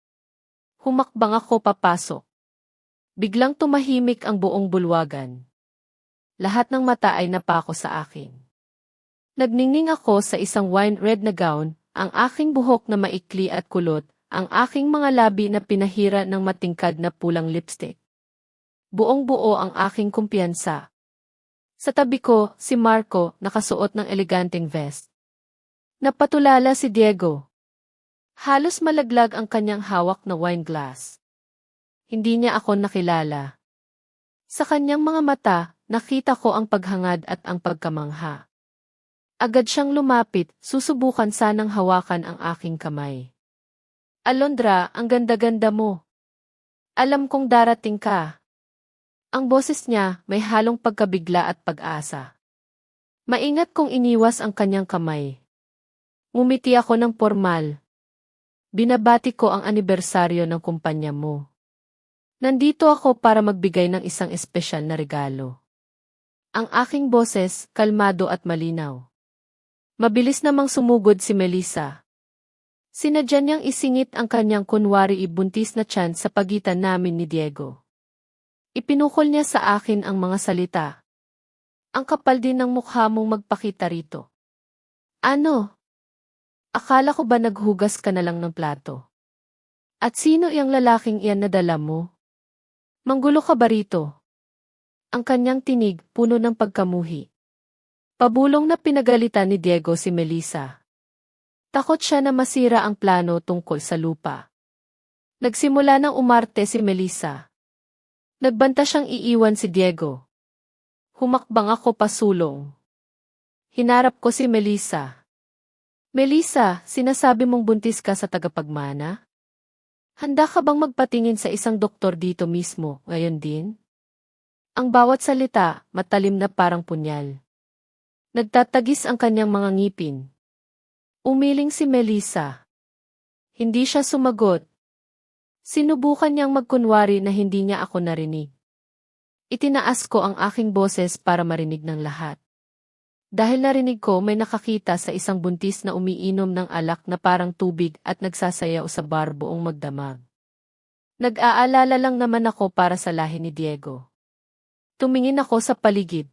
Humakbang ako papasok. Biglang tumahimik ang buong bulwagan. Lahat ng mata ay napako sa akin. Nagningning ako sa isang wine red na gown, ang aking buhok na maikli at kulot, ang aking mga labi na pinahira ng matingkad na pulang lipstick. Buong-buo ang aking kumpiyansa. Sa tabi ko, si Marco, nakasuot ng eleganteng vest. Napatulala si Diego. Halos malaglag ang kanyang hawak na wine glass. Hindi niya ako nakilala. Sa kanyang mga mata, nakita ko ang paghangad at ang pagkamangha. Agad siyang lumapit, susubukan sanang hawakan ang aking kamay. Alondra, ang ganda-ganda mo. Alam kong darating ka. Ang boses niya may halong pagkabigla at pag-asa. Maingat kong iniwas ang kanyang kamay. Ngumiti ako ng pormal. Binabati ko ang anibersaryo ng kumpanya mo. Nandito ako para magbigay ng isang espesyal na regalo. Ang aking boses, kalmado at malinaw. Mabilis namang sumugod si Melissa. Sinadya niyang isingit ang kanyang kunwari ibuntis na tiyan sa pagitan namin ni Diego. Ipinukol niya sa akin ang mga salita. Ang kapal din ng mukha mong magpakita rito. Ano? Akala ko ba naghugas ka na lang ng plato? At sino iyang lalaking iyan na dala mo? Manggulo ka ba rito? Ang kanyang tinig, puno ng pagkamuhi. Pabulong na pinagalitan ni Diego si Melissa. Takot siya na masira ang plano tungkol sa lupa. Nagsimula ng umarte si Melissa. Nagbanta siyang iiwan si Diego. Humakbang ako pasulong. Hinarap ko si Melissa. Melissa, sinasabi mong buntis ka sa tagapagmana? Handa ka bang magpatingin sa isang doktor dito mismo, ngayon din? Ang bawat salita, matalim na parang punyal. Nagtatagis ang kanyang mga ngipin. Umiling si Melissa. Hindi siya sumagot. Sinubukan niyang magkunwari na hindi niya ako narinig. Itinaas ko ang aking boses para marinig ng lahat. Dahil narinig ko may nakakita sa isang buntis na umiinom ng alak na parang tubig at nagsasayaw sa bar buong magdamag. Nag-aalala lang naman ako para sa lahi ni Diego. Tumingin ako sa paligid.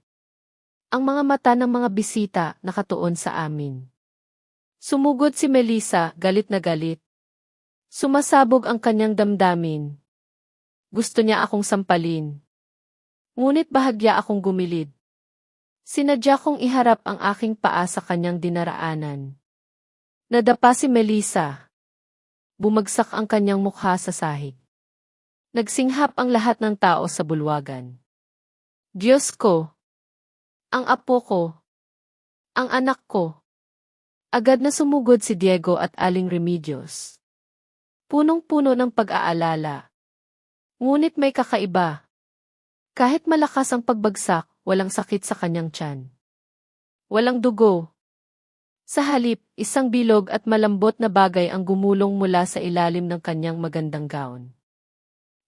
Ang mga mata ng mga bisita nakatuon sa amin. Sumugod si Melissa, galit na galit. Sumasabog ang kanyang damdamin. Gusto niya akong sampalin. Ngunit bahagya akong gumilid. Sinadya kong iharap ang aking paa sa kanyang dinaraanan. Nadapa si Melissa. Bumagsak ang kanyang mukha sa sahig. Nagsinghap ang lahat ng tao sa bulwagan. Diyos ko! Ang apo ko! Ang anak ko! Agad na sumugod si Diego at Aling Remedios. Punong-puno ng pag-aalala. Ngunit may kakaiba. Kahit malakas ang pagbagsak, walang sakit sa kanyang tiyan. Walang dugo. Sa halip, isang bilog at malambot na bagay ang gumulong mula sa ilalim ng kanyang magandang gown.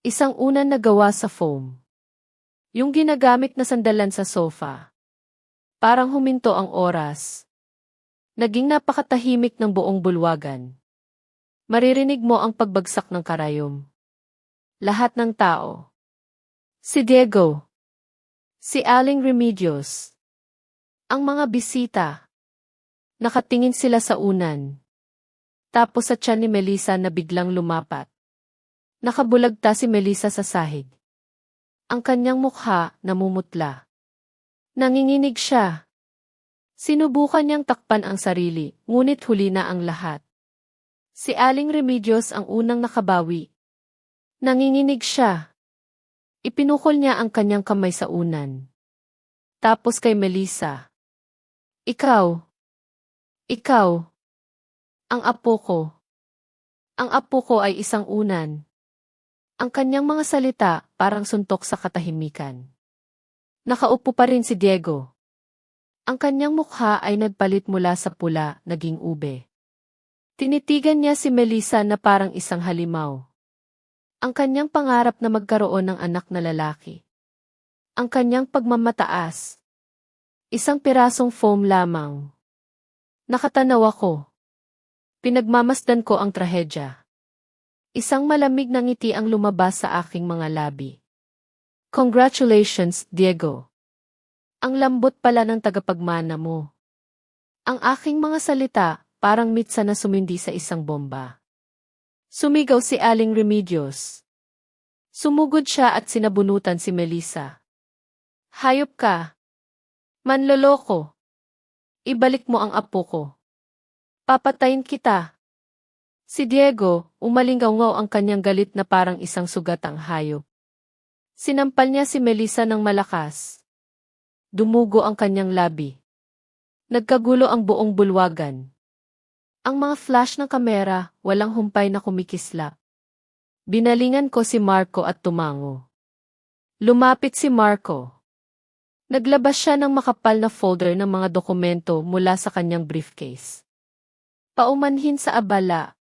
Isang unan na gawa sa foam. Yung ginagamit na sandalan sa sofa. Parang huminto ang oras. Naging napakatahimik ng buong bulwagan. Maririnig mo ang pagbagsak ng karayom. Lahat ng tao. Si Diego. Si Aling Remedios. Ang mga bisita. Nakatingin sila sa unan. Tapos sa tiyan ni Melissa na biglang lumapat. Nakabulagta si Melissa sa sahig. Ang kanyang mukha namumutla. Nanginginig siya. Sinubukan niyang takpan ang sarili, ngunit huli na ang lahat. Si Aling Remedios ang unang nakabawi. Nanginginig siya. Ipinukol niya ang kanyang kamay sa unan. Tapos kay Melissa. Ikaw. Ikaw. Ang apo ko. Ang apo ko ay isang unan. Ang kanyang mga salita parang suntok sa katahimikan. Nakaupo pa rin si Diego. Ang kanyang mukha ay nagpalit mula sa pula, naging ube. Tinitigan niya si Melissa na parang isang halimaw. Ang kanyang pangarap na magkaroon ng anak na lalaki. Ang kanyang pagmamataas. Isang pirasong foam lamang. Nakatanaw ako. Pinagmamasdan ko ang trahedya. Isang malamig na ngiti ang lumabas sa aking mga labi. Congratulations, Diego. Ang lambot pala ng tagapagmana mo. Ang aking mga salita, parang mitsa na sumindi sa isang bomba. Sumigaw si Aling Remedios. Sumugod siya at sinabunutan si Melissa. Hayop ka. Manloloko. Ibalik mo ang apo ko. Papatayin kita. Si Diego, umalingaw-ngaw ang kanyang galit na parang isang sugatang hayop. Sinampal niya si Melissa ng malakas. Dumugo ang kanyang labi. Nagkagulo ang buong bulwagan. Ang mga flash ng kamera, walang humpay na kumikislap. Binalingan ko si Marco at tumango. Lumapit si Marco. Naglabas siya ng makapal na folder ng mga dokumento mula sa kanyang briefcase. Paumanhin sa abala.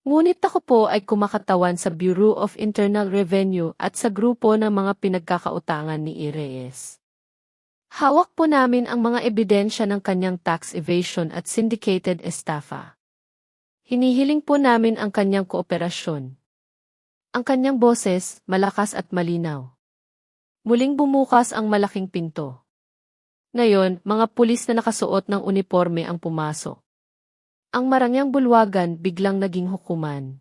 Ngunit ako po ay kumakatawan sa Bureau of Internal Revenue at sa grupo ng mga pinagkakautangan ni Reyes. Hawak po namin ang mga ebidensya ng kanyang tax evasion at syndicated estafa. Hinihiling po namin ang kanyang kooperasyon. Ang kanyang boses, malakas at malinaw. Muling bumukas ang malaking pinto. Ngayon, mga pulis na nakasuot ng uniforme ang pumasok. Ang marangyang bulwagan biglang naging hukuman.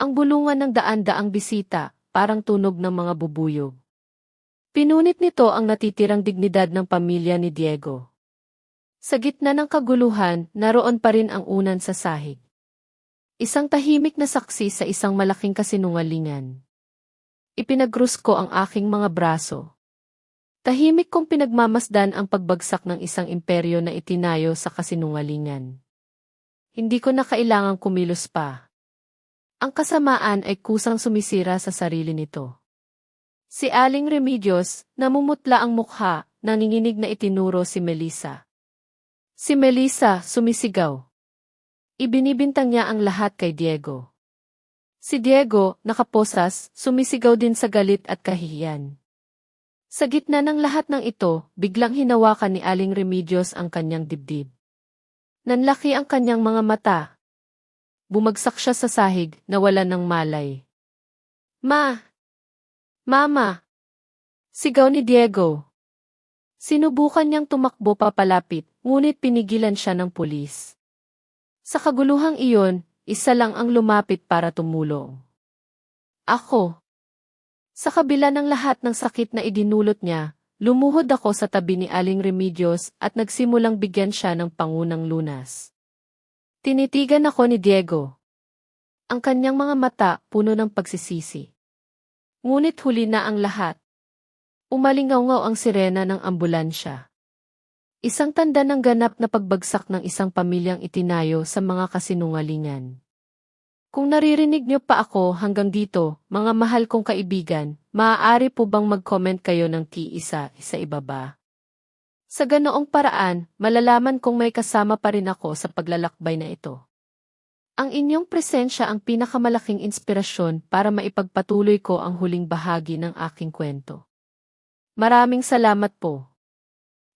Ang bulungan ng daan-daang bisita, parang tunog ng mga bubuyog. Pinunit nito ang natitirang dignidad ng pamilya ni Diego. Sa gitna ng kaguluhan, naroon pa rin ang unan sa sahig. Isang tahimik na saksi sa isang malaking kasinungalingan. Ipinagrus ko ang aking mga braso. Tahimik kong pinagmamasdan ang pagbagsak ng isang imperyo na itinayo sa kasinungalingan. Hindi ko na kailangang kumilos pa. Ang kasamaan ay kusang sumisira sa sarili nito. Si Aling Remedios, namumutla ang mukha, nanginginig na itinuro si Melissa. Si Melissa, sumisigaw. Ibinibintang niya ang lahat kay Diego. Si Diego, nakaposas, sumisigaw din sa galit at kahihiyan. Sa gitna ng lahat ng ito, biglang hinawakan ni Aling Remedios ang kanyang dibdib. Nanlaki ang kanyang mga mata. Bumagsak siya sa sahig, nawalan ng malay. Ma! Mama! Sigaw ni Diego. Sinubukan niyang tumakbo papalapit, ngunit pinigilan siya ng pulis. Sa kaguluhang iyon, isa lang ang lumapit para tumulong. Ako. Sa kabila ng lahat ng sakit na idinulot niya, lumuhod ako sa tabi ni Aling Remedios at nagsimulang bigyan siya ng pangunang lunas. Tinitigan ako ni Diego. Ang kanyang mga mata puno ng pagsisisi. Ngunit huli na ang lahat. Umalingaw-ngaw ang sirena ng ambulansya. Isang tanda ng ganap na pagbagsak ng isang pamilyang itinayo sa mga kasinungalingan. Kung naririnig niyo pa ako hanggang dito, mga mahal kong kaibigan, maaari po bang mag-comment kayo ng T1 sa ibaba? Sa ganoong paraan, malalaman kong may kasama pa rin ako sa paglalakbay na ito. Ang inyong presensya ang pinakamalaking inspirasyon para maipagpatuloy ko ang huling bahagi ng aking kwento. Maraming salamat po.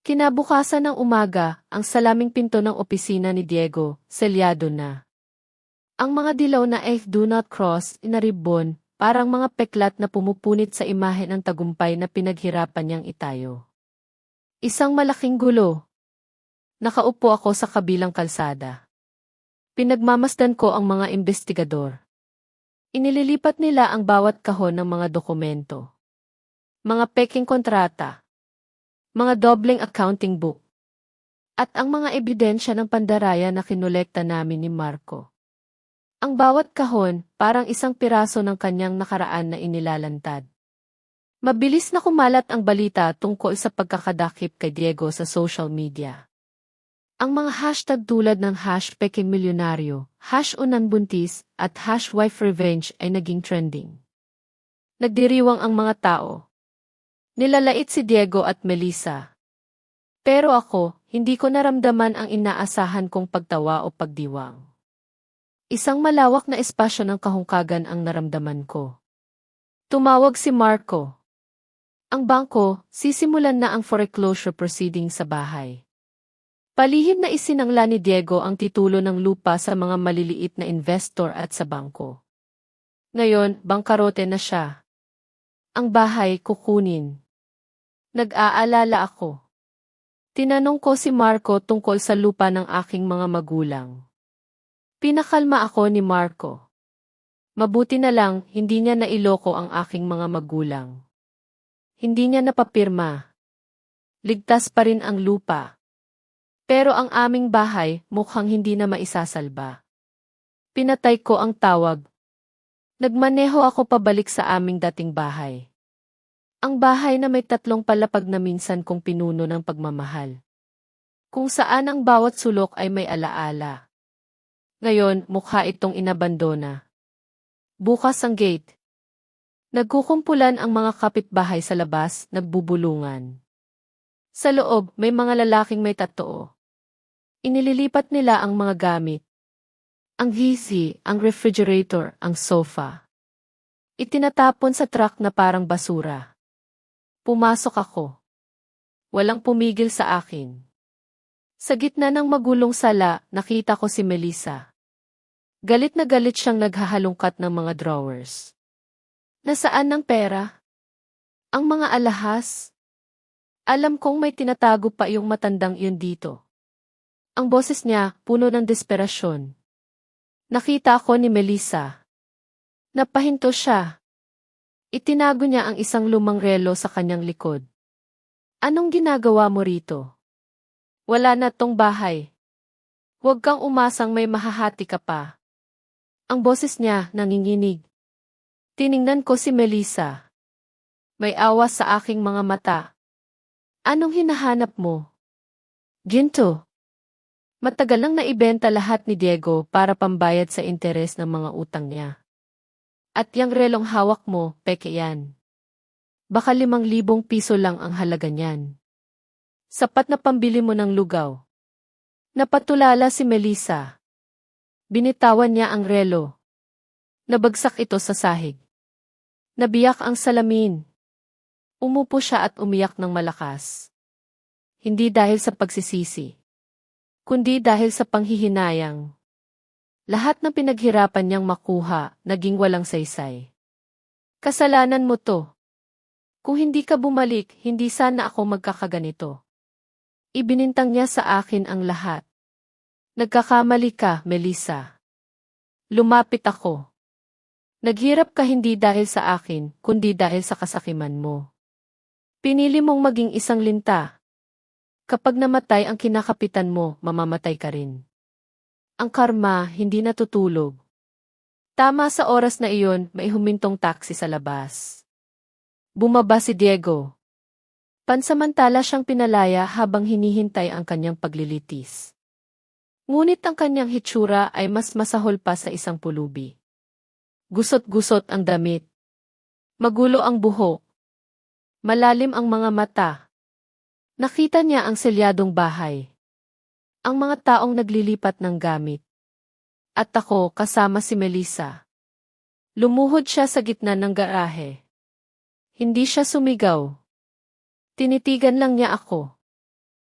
Kinabukasan ng umaga, ang salaming pinto ng opisina ni Diego, selyado na. Ang mga dilaw na "Do not cross" na ribbon, parang mga peklat na pumupunit sa imahe ng tagumpay na pinaghirapan niyang itayo. Isang malaking gulo. Nakaupo ako sa kabilang kalsada. Pinagmamasdan ko ang mga investigador. Inililipat nila ang bawat kahon ng mga dokumento. Mga peking kontrata. Mga dobleng accounting book. At ang mga ebidensya ng pandaraya na kinolekta namin ni Marco. Ang bawat kahon, parang isang piraso ng kanyang nakaraan na inilalantad. Mabilis na kumalat ang balita tungkol sa pagkakadakip kay Diego sa social media. Ang mga hashtag tulad ng #pekingmilyonaryo, #unanbuntis, at #wiferevenge ay naging trending. Nagdiriwang ang mga tao. Nilalait si Diego at Melissa. Pero ako, hindi ko naramdaman ang inaasahan kong pagtawa o pagdiwang. Isang malawak na espasyo ng kahungkagan ang naramdaman ko. Tumawag si Marco. Ang bangko, sisimulan na ang foreclosure proceeding sa bahay. Palihim na isinangla ni Diego ang titulo ng lupa sa mga maliliit na investor at sa bangko. Ngayon, bangkarote na siya. Ang bahay kukunin. Nag-aalala ako. Tinanong ko si Marco tungkol sa lupa ng aking mga magulang. Pinakalma ako ni Marco. Mabuti na lang, hindi niya nailoko ang aking mga magulang. Hindi niya napapirma. Ligtas pa rin ang lupa. Pero ang aming bahay, mukhang hindi na maisasalba. Pinatay ko ang tawag. Nagmaneho ako pabalik sa aming dating bahay. Ang bahay na may 3 palapag na minsan kong pinuno ng pagmamahal. Kung saan ang bawat sulok ay may alaala. Ngayon, mukha itong inabandona. Bukas ang gate. Nagkukumpulan ang mga kapitbahay sa labas, nagbubulungan. Sa loob, may mga lalaking may tattoo. Inililipat nila ang mga gamit. Ang hisi, ang refrigerator, ang sofa. Itinatapon sa truck na parang basura. Pumasok ako. Walang pumigil sa akin. Sa gitna ng magulong sala, nakita ko si Melissa. Galit na galit siyang naghahalungkat ng mga drawers. Nasaan ang pera? Ang mga alahas? Alam kong may tinatago pa yung matandang yun dito. Ang boses niya, puno ng desperasyon. Nakita ko ni Melissa. Napahinto siya. Itinago niya ang isang lumang relo sa kanyang likod. Anong ginagawa mo rito? Wala na tong bahay. Huwag kang umasang may mahahati ka pa. Ang boses niya nanginginig. Tiningnan ko si Melissa. May awa sa aking mga mata. Anong hinahanap mo? Ginto. Matagal nang naibenta lahat ni Diego para pambayad sa interes ng mga utang niya. At yang relong hawak mo, peke yan. Baka 5,000 piso lang ang halaga niyan. Sapat na pambili mo ng lugaw. Napatulala si Melissa. Binitawan niya ang relo. Nabagsak ito sa sahig. Nabiyak ang salamin. Umupo siya at umiyak ng malakas. Hindi dahil sa pagsisisi, kundi dahil sa panghihinayang. Lahat ng pinaghirapan niyang makuha, naging walang saysay. Kasalanan mo to. Kung hindi ka bumalik, hindi sana ako magkakaganito. Ibinintang niya sa akin ang lahat. Nagkakamali ka, Melissa. Lumapit ako. Naghirap ka hindi dahil sa akin, kundi dahil sa kasakiman mo. Pinili mong maging isang linta. Kapag namatay ang kinakapitan mo, mamamatay ka rin. Ang karma, hindi natutulog. Tama sa oras na iyon, may humintong taxi sa labas. Bumaba si Diego. Pansamantala siyang pinalaya habang hinihintay ang kanyang paglilitis. Ngunit ang kanyang hitsura ay mas masahol pa sa isang pulubi. Gusot-gusot ang damit. Magulo ang buhok. Malalim ang mga mata. Nakita niya ang selyadong bahay. Ang mga taong naglilipat ng gamit. At ako kasama si Melissa. Lumuhod siya sa gitna ng garahe. Hindi siya sumigaw. Tinitigan lang niya ako.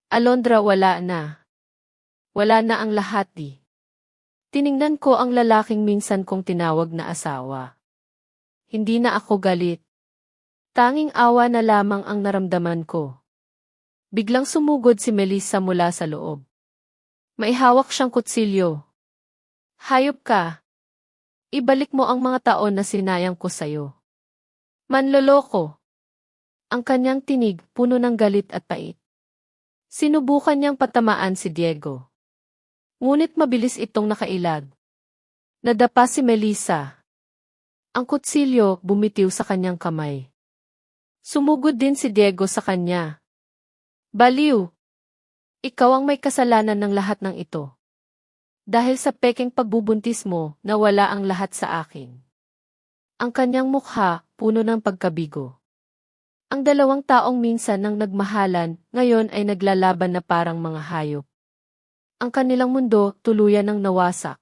Alondra, wala na. Wala na ang lahat di. Tiningnan ko ang lalaking minsan kong tinawag na asawa. Hindi na ako galit. Tanging awa na lamang ang naramdaman ko. Biglang sumugod si Melissa mula sa loob. May hawak siyang kutsilyo. Hayop ka. Ibalik mo ang mga taon na sinayang ko sayo. Manloloko. Ang kanyang tinig puno ng galit at pait. Sinubukan niyang patamaan si Diego. Ngunit mabilis itong nakailag. Nadapa si Melissa. Ang kutsilyo bumitiw sa kanyang kamay. Sumugod din si Diego sa kanya. Baliw! Ikaw ang may kasalanan ng lahat ng ito. Dahil sa pekeng pagbubuntis mo, nawala ang lahat sa akin. Ang kanyang mukha, puno ng pagkabigo. Ang dalawang taong minsan nang nagmahalan, ngayon ay naglalaban na parang mga hayop. Ang kanilang mundo, tuluyan ng nawasak.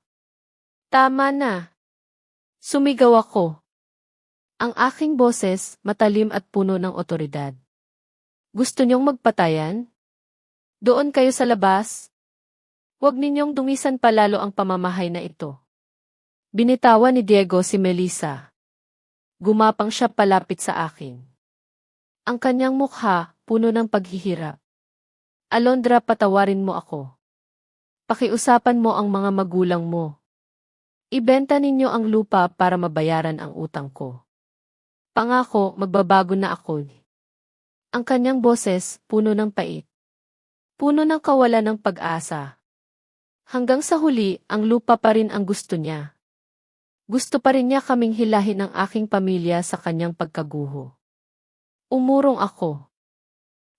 Tama na! Sumigaw ako. Ang aking boses, matalim at puno ng otoridad. Gusto niyong magpatayan? Doon kayo sa labas? Huwag ninyong dungisan palalo ang pamamahay na ito. Binitawan ni Diego si Melissa. Gumapang siya palapit sa akin. Ang kanyang mukha, puno ng paghihirap. Alondra, patawarin mo ako. Pakiusapan mo ang mga magulang mo. Ibenta ninyo ang lupa para mabayaran ang utang ko. Pangako, magbabago na ako. Ang kanyang boses, puno ng pait. Puno ng kawalan ng pag-asa. Hanggang sa huli, ang lupa pa rin ang gusto niya. Gusto pa rin niya kaming hilahin ng aking pamilya sa kanyang pagkaguho. Umurong ako.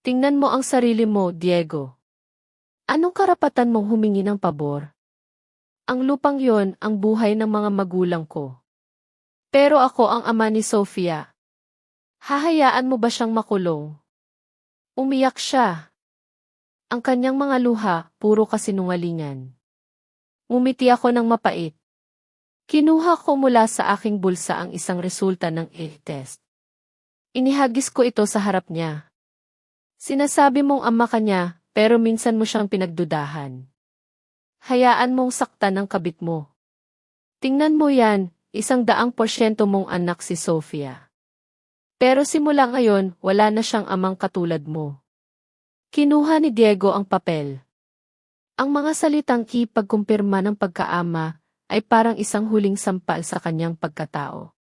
Tingnan mo ang sarili mo, Diego. Anong karapatan mong humingi ng pabor? Ang lupang yon ang buhay ng mga magulang ko. Pero ako ang ama ni Sofia. Hahayaan mo ba siyang makulong? Umiyak siya. Ang kanyang mga luha, puro kasinungalingan. Ngumiti ako ng mapait. Kinuha ko mula sa aking bulsa ang isang resulta ng test. Inihagis ko ito sa harap niya. Sinasabi mong ama ka niya, pero minsan mo siyang pinagdudahan. Hayaan mong saktan ang kabit mo. Tingnan mo yan, 100% mong anak si Sofia. Pero simula ngayon, wala na siyang amang katulad mo. Kinuha ni Diego ang papel. Ang mga salitang ipagkumpirma ng pagkaama ay parang isang huling sampal sa kanyang pagkatao.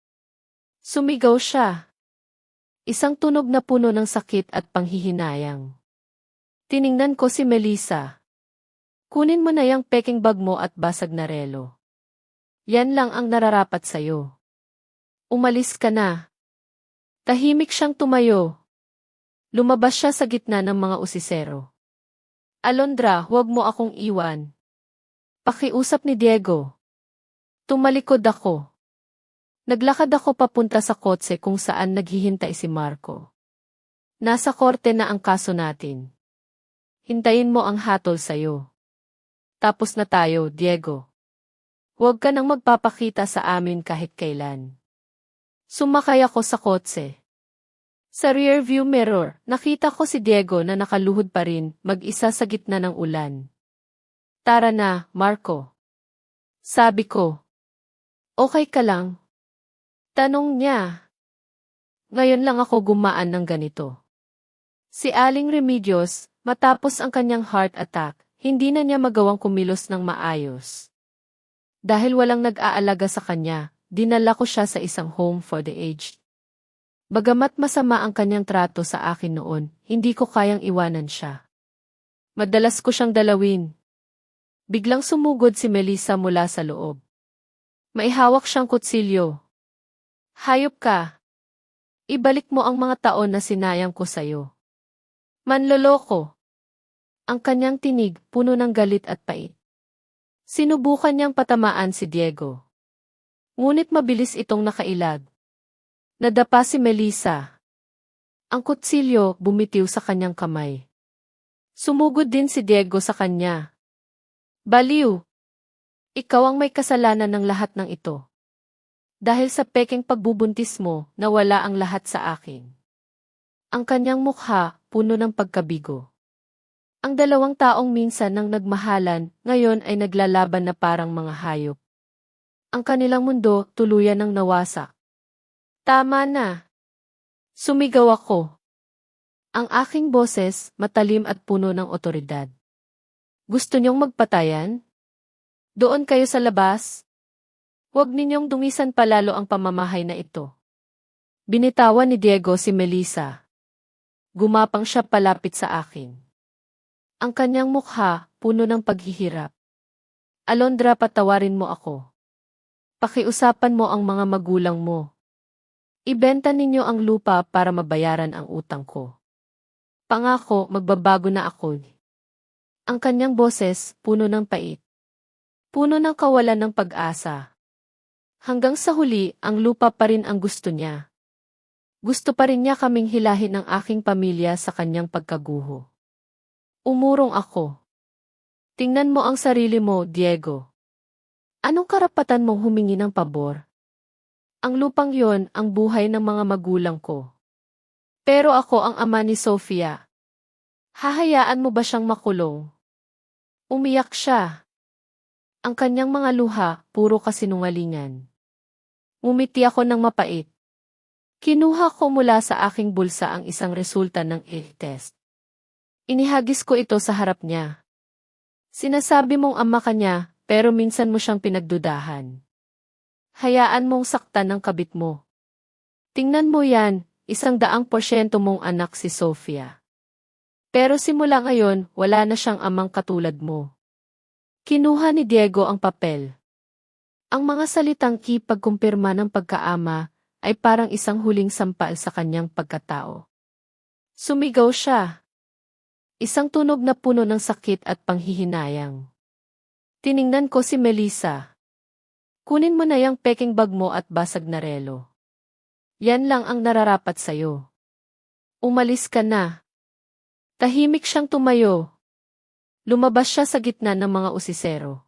Sumigaw siya. Isang tunog na puno ng sakit at panghihinayang. Tiningnan ko si Melissa. Kunin mo na yung peking bag mo at basag na relo. Yan lang ang nararapat sa'yo. Umalis ka na. Tahimik siyang tumayo. Lumabas siya sa gitna ng mga usisero. Alondra, huwag mo akong iwan. Pakiusap ni Diego. Tumalikod ako. Naglakad ako papunta sa kotse kung saan naghihintay si Marco. Nasa korte na ang kaso natin. Hintayin mo ang hatol sa'yo. Tapos na tayo, Diego. Huwag ka nang magpapakita sa amin kahit kailan. Sumakay ako sa kotse. Sa rearview mirror, nakita ko si Diego na nakaluhod pa rin, mag-isa sa gitna ng ulan. Tara na, Marco. Sabi ko. Okay ka lang? Tanong niya. Ngayon lang ako gumaan ng ganito. Si Aling Remedios, matapos ang kanyang heart attack, hindi na niya magawang kumilos ng maayos. Dahil walang nag-aalaga sa kanya, dinala ko siya sa isang home for the aged. Bagamat masama ang kanyang trato sa akin noon, hindi ko kayang iwanan siya. Madalas ko siyang dalawin. Biglang sumugod si Melissa mula sa loob. May hawak siyang kutsilyo. Hayop ka. Ibalik mo ang mga taon na sinayang ko sa'yo. Manloloko. Ang kanyang tinig, puno ng galit at pait. Sinubukan niyang patamaan si Diego. Ngunit mabilis itong nakailag. Nadapa si Melissa. Ang kutsilyo bumitiw sa kanyang kamay. Sumugod din si Diego sa kanya. Baliw! Ikaw ang may kasalanan ng lahat ng ito. Dahil sa pekeng pagbubuntis mo, nawala ang lahat sa akin. Ang kanyang mukha, puno ng pagkabigo. Ang dalawang taong minsan nang nagmahalan, ngayon ay naglalaban na parang mga hayop. Ang kanilang mundo, tuluyan ng nawasak. Tama na! Sumigaw ako. Ang aking boses, matalim at puno ng otoridad. Gusto niyong magpatayan? Doon kayo sa labas? Huwag ninyong dungisan palalo ang pamamahay na ito. Binitawan ni Diego si Melissa. Gumapang siya palapit sa akin. Ang kanyang mukha, puno ng paghihirap. Alondra, patawarin mo ako. Pakiusapan mo ang mga magulang mo. Ibenta ninyo ang lupa para mabayaran ang utang ko. Pangako, magbabago na ako. Ang kanyang boses, puno ng pait. Puno ng kawalan ng pag-asa. Hanggang sa huli, ang lupa pa rin ang gusto niya. Gusto pa rin niya kaming hilahin ng aking pamilya sa kanyang pagkaguho. Umurong ako. Tingnan mo ang sarili mo, Diego. Anong karapatan mong humingi ng pabor? Ang lupang yon ang buhay ng mga magulang ko. Pero ako ang ama ni Sofia. Hahayaan mo ba siyang makulong? Umiyak siya. Ang kanyang mga luha, puro kasinungalingan. Ngumiti ako ng mapait. Kinuha ko mula sa aking bulsa ang isang resulta ng test. Inihagis ko ito sa harap niya. Sinasabi mong ama ka niya, pero minsan mo siyang pinagdudahan. Hayaan mong saktan ng kabit mo. Tingnan mo yan, 100% mong anak si Sofia. Pero simula ngayon, wala na siyang amang katulad mo. Kinuha ni Diego ang papel. Ang mga salitang pagkumpirma ng pagkaama ay parang isang huling sampal sa kanyang pagkatao. Sumigaw siya. Isang tunog na puno ng sakit at panghihinayang. Tiningnan ko si Melissa. Kunin mo na yung peking bag mo at basag na relo. Yan lang ang nararapat sa'yo. Umalis ka na. Tahimik siyang tumayo. Lumabas siya sa gitna ng mga usisero.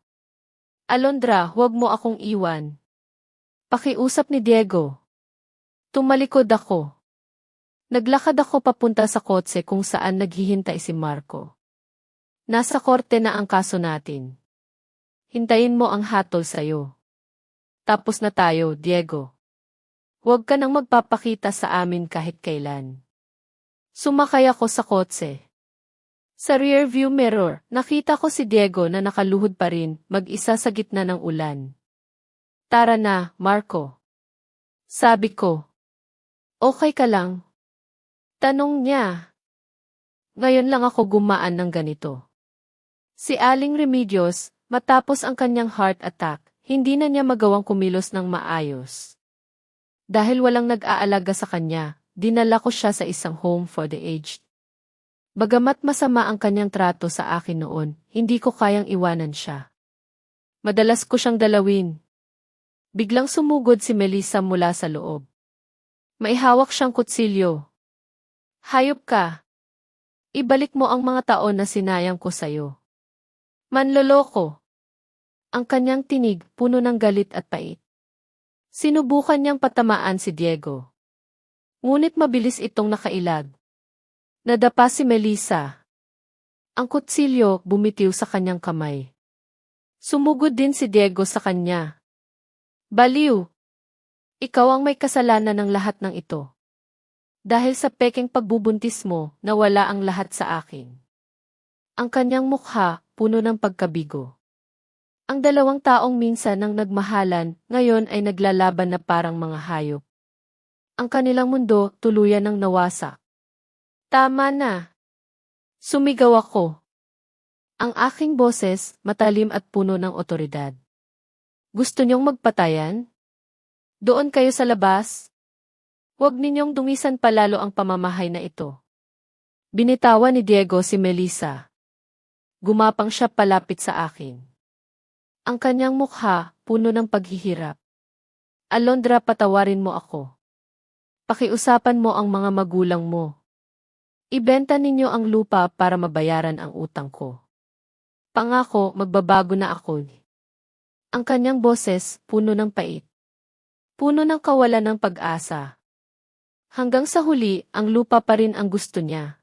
Alondra, huwag mo akong iwan. Pakiusap ni Diego. Tumalikod ako. Naglakad ako papunta sa kotse kung saan naghihintay si Marco. Nasa korte na ang kaso natin. Hintayin mo ang hatol sa'yo. Tapos na tayo, Diego. Huwag ka nang magpapakita sa amin kahit kailan. Sumakay ako sa kotse. Sa rearview mirror, nakita ko si Diego na nakaluhod pa rin, mag-isa sa gitna ng ulan. Tara na, Marco. Sabi ko. Okay ka lang? Tanong niya. Ngayon lang ako gumaan ng ganito. Si Aling Remedios, matapos ang kanyang heart attack, hindi na niya magawang kumilos ng maayos. Dahil walang nag-aalaga sa kanya, dinala ko siya sa isang home for the aged. Bagamat masama ang kanyang trato sa akin noon, hindi ko kayang iwanan siya. Madalas ko siyang dalawin. Biglang sumugod si Melissa mula sa loob. May hawak siyang kutsilyo. Hayop ka. Ibalik mo ang mga taon na sinayang ko sa'yo. Manloloko. Ang kanyang tinig, puno ng galit at pait. Sinubukan niyang patamaan si Diego. Ngunit mabilis itong nakailag. Nadapa si Melissa. Ang kutsilyo bumitiw sa kanyang kamay. Sumugod din si Diego sa kanya. Baliw! Ikaw ang may kasalanan ng lahat ng ito. Dahil sa pekeng pagbubuntis mo, nawala ang lahat sa akin. Ang kanyang mukha, puno ng pagkabigo. Ang dalawang taong minsan nang nagmahalan, ngayon ay naglalaban na parang mga hayop. Ang kanilang mundo, tuluyan ng nawasak. Tama na. Sumigaw ako. Ang aking boses, matalim at puno ng otoridad. Gusto niyong magpatayan? Doon kayo sa labas? Huwag ninyong dungisan palalo ang pamamahay na ito. Binitawan ni Diego si Melissa. Gumapang siya palapit sa akin. Ang kanyang mukha, puno ng paghihirap. Alondra, patawarin mo ako. Pakiusapan mo ang mga magulang mo. Ibenta ninyo ang lupa para mabayaran ang utang ko. Pangako, magbabago na ako. Ang kanyang boses, puno ng pait. Puno ng kawalan ng pag-asa. Hanggang sa huli, ang lupa pa rin ang gusto niya.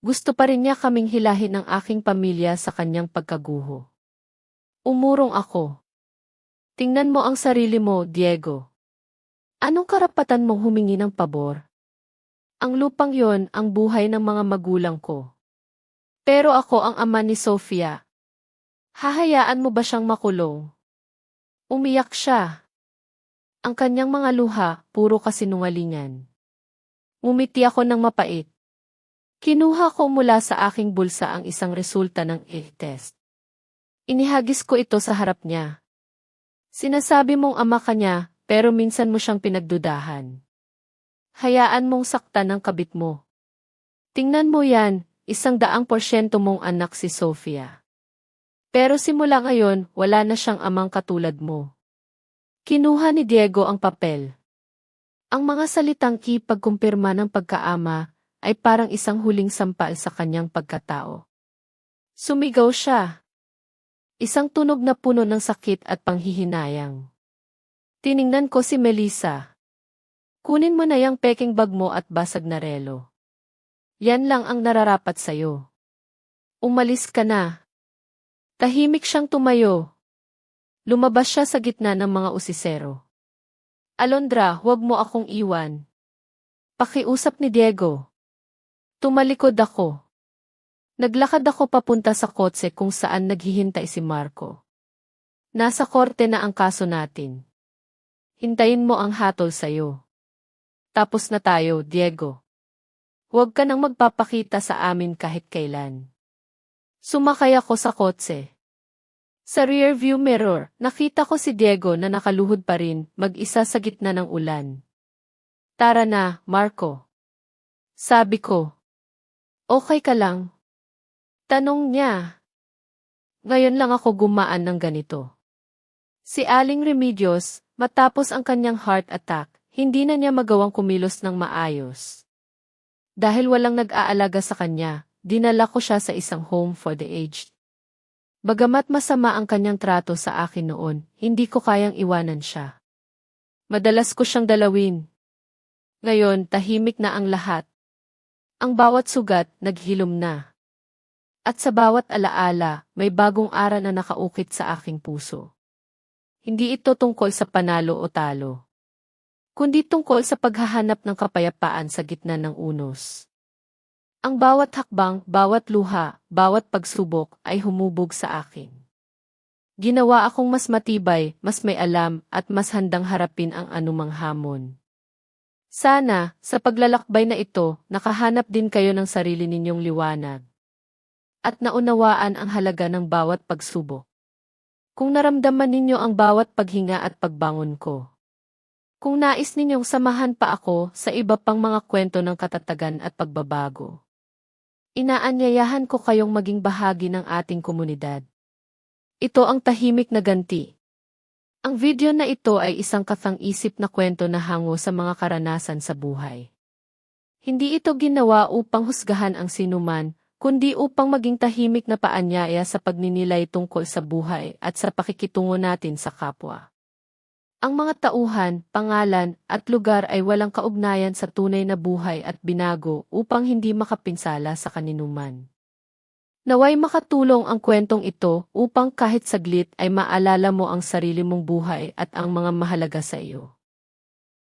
Gusto pa rin niya kaming hilahin ng aking pamilya sa kanyang pagkaguho. Umurong ako. Tingnan mo ang sarili mo, Diego. Anong karapatan mong humingi ng pabor? Ang lupang yon ang buhay ng mga magulang ko. Pero ako ang ama ni Sofia. Hahayaan mo ba siyang makulong? Umiyak siya. Ang kanyang mga luha, puro kasinungalingan. Ngumiti ako ng mapait. Kinuha ko mula sa aking bulsa ang isang resulta ng test. Inihagis ko ito sa harap niya. Sinasabi mong ama ka niya, pero minsan mo siyang pinagdudahan. Hayaan mong saktan ng kabit mo. Tingnan mo yan, 100% mong anak si Sofia. Pero simula ngayon, wala na siyang amang katulad mo. Kinuha ni Diego ang papel. Ang mga salitang ipagkumpirma ng pagkaama ay parang isang huling sampal sa kanyang pagkatao. Sumigaw siya. Isang tunog na puno ng sakit at panghihinayang. Tiningnan ko si Melissa. Kunin mo na yung peking bag mo at basag na relo. Yan lang ang nararapat sa'yo. Umalis ka na. Tahimik siyang tumayo. Lumabas siya sa gitna ng mga usisero. Alondra, huwag mo akong iwan. Pakiusap ni Diego. Tumalikod ako. Naglakad ako papunta sa kotse kung saan naghihintay si Marco. Nasa korte na ang kaso natin. Hintayin mo ang hatol sa'yo. Tapos na tayo, Diego. Huwag ka nang magpapakita sa amin kahit kailan. Sumakay ako sa kotse. Sa rearview mirror, nakita ko si Diego na nakaluhod pa rin, mag-isa sa gitna ng ulan. Tara na, Marco. Sabi ko. Okay ka lang? Tanong niya. Ngayon lang ako gumaan ng ganito. Si Aling Remedios, matapos ang kanyang heart attack, hindi na niya magawang kumilos ng maayos. Dahil walang nag-aalaga sa kanya, dinala ko siya sa isang home for the aged. Bagamat masama ang kanyang trato sa akin noon, hindi ko kayang iwanan siya. Madalas ko siyang dalawin. Ngayon, tahimik na ang lahat. Ang bawat sugat, naghilom na. At sa bawat alaala, may bagong aral na nakaukit sa aking puso. Hindi ito tungkol sa panalo o talo, kundi tungkol sa paghahanap ng kapayapaan sa gitna ng unos. Ang bawat hakbang, bawat luha, bawat pagsubok ay humubog sa akin. Ginawa akong mas matibay, mas may alam, at mas handang harapin ang anumang hamon. Sana, sa paglalakbay na ito, nakahanap din kayo ng sarili ninyong liwanag. At naunawaan ang halaga ng bawat pagsubok. Kung naramdaman ninyo ang bawat paghinga at pagbangon ko. Kung nais ninyong samahan pa ako sa iba pang mga kwento ng katatagan at pagbabago. Inaanyayahan ko kayong maging bahagi ng ating komunidad. Ito ang tahimik na ganti. Ang video na ito ay isang kathang-isip na kwento na hango sa mga karanasan sa buhay. Hindi ito ginawa upang husgahan ang sinuman, kundi upang maging tahimik na paanyaya sa pagninilay tungkol sa buhay at sa pakikitungo natin sa kapwa. Ang mga tauhan, pangalan, at lugar ay walang kaugnayan sa tunay na buhay at binago upang hindi makapinsala sa kaninuman. Naway makatulong ang kwentong ito upang kahit saglit ay maalala mo ang sarili mong buhay at ang mga mahalaga sa iyo.